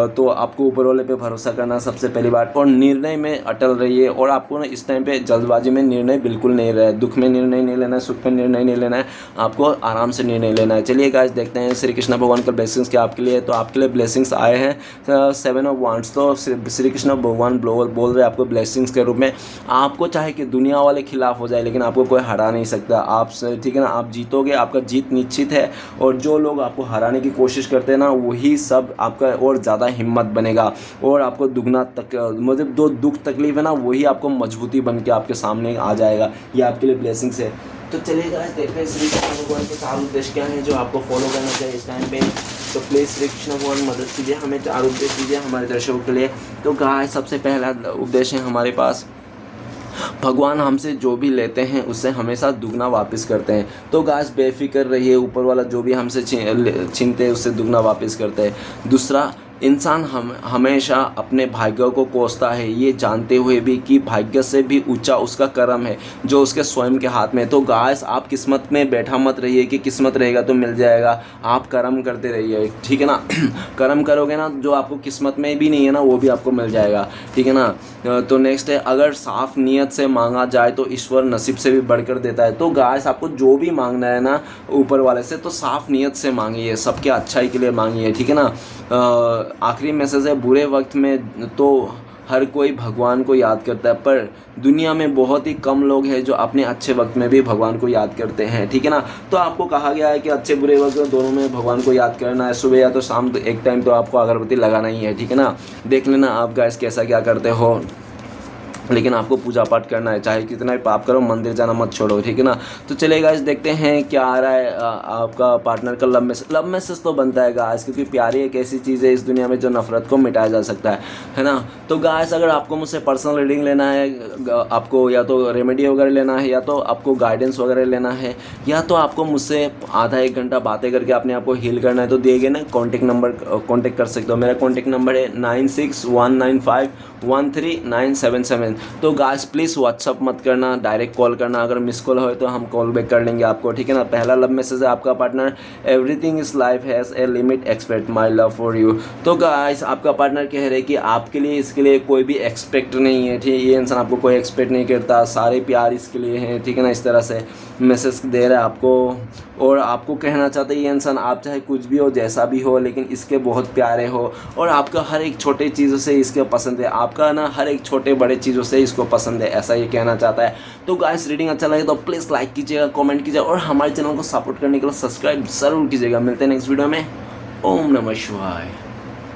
Speaker 1: तो आपको ऊपर वाले पे भरोसा करना सबसे पहली बात, और निर्णय में अटल रहिए। और आपको ना इस टाइम पे जल्दबाजी में निर्णय बिल्कुल नहीं रहे, दुख में निर्णय नहीं लेना है, सुख में निर्णय नहीं लेना है, आपको आराम से निर्णय लेना है। चलिए गाइस देखते हैं श्री कृष्ण भगवान का ब्लेसिंग्स क्या आपके लिए। तो आपके लिए ब्लेसिंग्स आए हैं 7 ऑफ वांड्स। तो श्री कृष्ण भगवान बोल रहे हैं आपको ब्लेसिंग्स के रूप में, आपको चाहे कि दुनिया वाले खिलाफ हो जाए लेकिन आपको कोई हरा नहीं सकता, आप, ठीक है ना, आप जीतोगे, आपका जीत निश्चित है। और जो लोग आपको हराने की कोशिश करते हैं ना, वही सब आपका और ज़्यादा हिम्मत बनेगा, और आपको दुगना तक, मतलब जो दुख तकलीफ है ना, वही आपको मजबूती बन के आपके सामने आ जाएगा। ये आपके लिए ब्लेसिंग्स है। तो चलिए गाइस देखते हैं श्री कृष्ण भगवान के 4 उद्देश्य क्या हैं जो आपको फॉलो करना चाहिए इस टाइम पे। तो प्लीज़ श्री कृष्ण भगवान मदद कीजिए, हमें 4 उपदेश दीजिए हमारे दर्शकों के लिए। तो गाइस सबसे पहला उपदेश है हमारे पास, भगवान हमसे जो भी लेते हैं उससे हमेशा दुगना वापस करते हैं। तो गाइस बेफिक्र रहिए, ऊपर वाला जो भी हमसे छीनते हैं उससे दुगना वापस करते हैं। दूसरा, इंसान हमेशा अपने भाग्य को कोसता है, ये जानते हुए भी कि भाग्य से भी ऊंचा उसका कर्म है जो उसके स्वयं के हाथ में है। तो गाइस आप किस्मत में बैठा मत रहिए कि किस्मत रहेगा तो मिल जाएगा, आप कर्म करते रहिए, ठीक है ना। कर्म करोगे ना, जो आपको किस्मत में भी नहीं है ना वो भी आपको मिल जाएगा, ठीक है ना। तो नेक्स्ट है, अगर साफ नियत से मांगा जाए तो ईश्वर नसीब से भी बढ़कर देता है। तो गाइस आपको जो भी मांगना है ना ऊपर वाले से, तो साफ नियत से मांगिए, सबके अच्छाई के लिए मांगिए, ठीक है ना। आखिरी मैसेज है, बुरे वक्त में तो हर कोई भगवान को याद करता है, पर दुनिया में बहुत ही कम लोग हैं जो अपने अच्छे वक्त में भी भगवान को याद करते हैं, ठीक है ना। तो आपको कहा गया है कि अच्छे बुरे वक्त दोनों में भगवान को याद करना है, सुबह या तो शाम, तो एक टाइम तो आपको अगरबत्ती लगाना ही है, ठीक है ना। देख लेना आप गाइस कैसा क्या करते हो, लेकिन आपको पूजा पाठ करना है, चाहे कितना भी पाप करो, मंदिर जाना मत छोड़ो, ठीक है ना। तो चलिए गाइस देखते हैं क्या आ रहा है आपका पार्टनर का लव मैसेज तो बनता है गाइस, क्योंकि प्यारी एक ऐसी चीज़ है इस दुनिया में जो नफरत को मिटाया जा सकता है ना। तो गाइस अगर आपको मुझसे पर्सनल रीडिंग लेना है, आपको या तो रेमेडी वगैरह लेना है, या तो आपको गाइडेंस वगैरह लेना है, या तो आपको मुझसे आधा 1 घंटा बातें करके अपने आप को हील करना है, तो दिए गए ना कॉन्टेक्ट कर सकते हो। मेरा कॉन्टेक्ट नंबर है 9619513977। तो गाइस प्लीज़ व्हाट्सअप मत करना, डायरेक्ट कॉल करना, अगर मिस कॉल हो तो हम कॉल बैक कर लेंगे आपको, ठीक है ना। पहला लव मैसेज है आपका partner, everything is life has a limit, expect my love for you. तो गाइस आपका पार्टनर कह रहे हैं कि आपके लिए, इसके लिए कोई भी एक्सपेक्ट नहीं है, ठीक है, ये इंसान आपको कोई एक्सपेक्ट नहीं करता, सारे प्यार इसके लिए हैं, ठीक है ना। इस तरह से मैसेज दे रहा है आपको, और आपको कहना चाहते हैं ये इंसान, आप चाहे कुछ भी हो, जैसा भी हो, लेकिन इसके बहुत प्यारे हो, और आपका हर एक छोटे चीज़ों से इसके पसंद है, आपका ना हर एक छोटे बड़े चीज़ों से इसको पसंद है, ऐसा ये कहना चाहता है। तो गाइस रीडिंग अच्छा लगे तो प्लीज़ लाइक कीजिएगा, कमेंट कीजिएगा, और हमारे चैनल को सपोर्ट करने के लिए सब्सक्राइब ज़रूर कीजिएगा। मिलते हैं नेक्स्ट वीडियो में। ओम नमः शिवाय।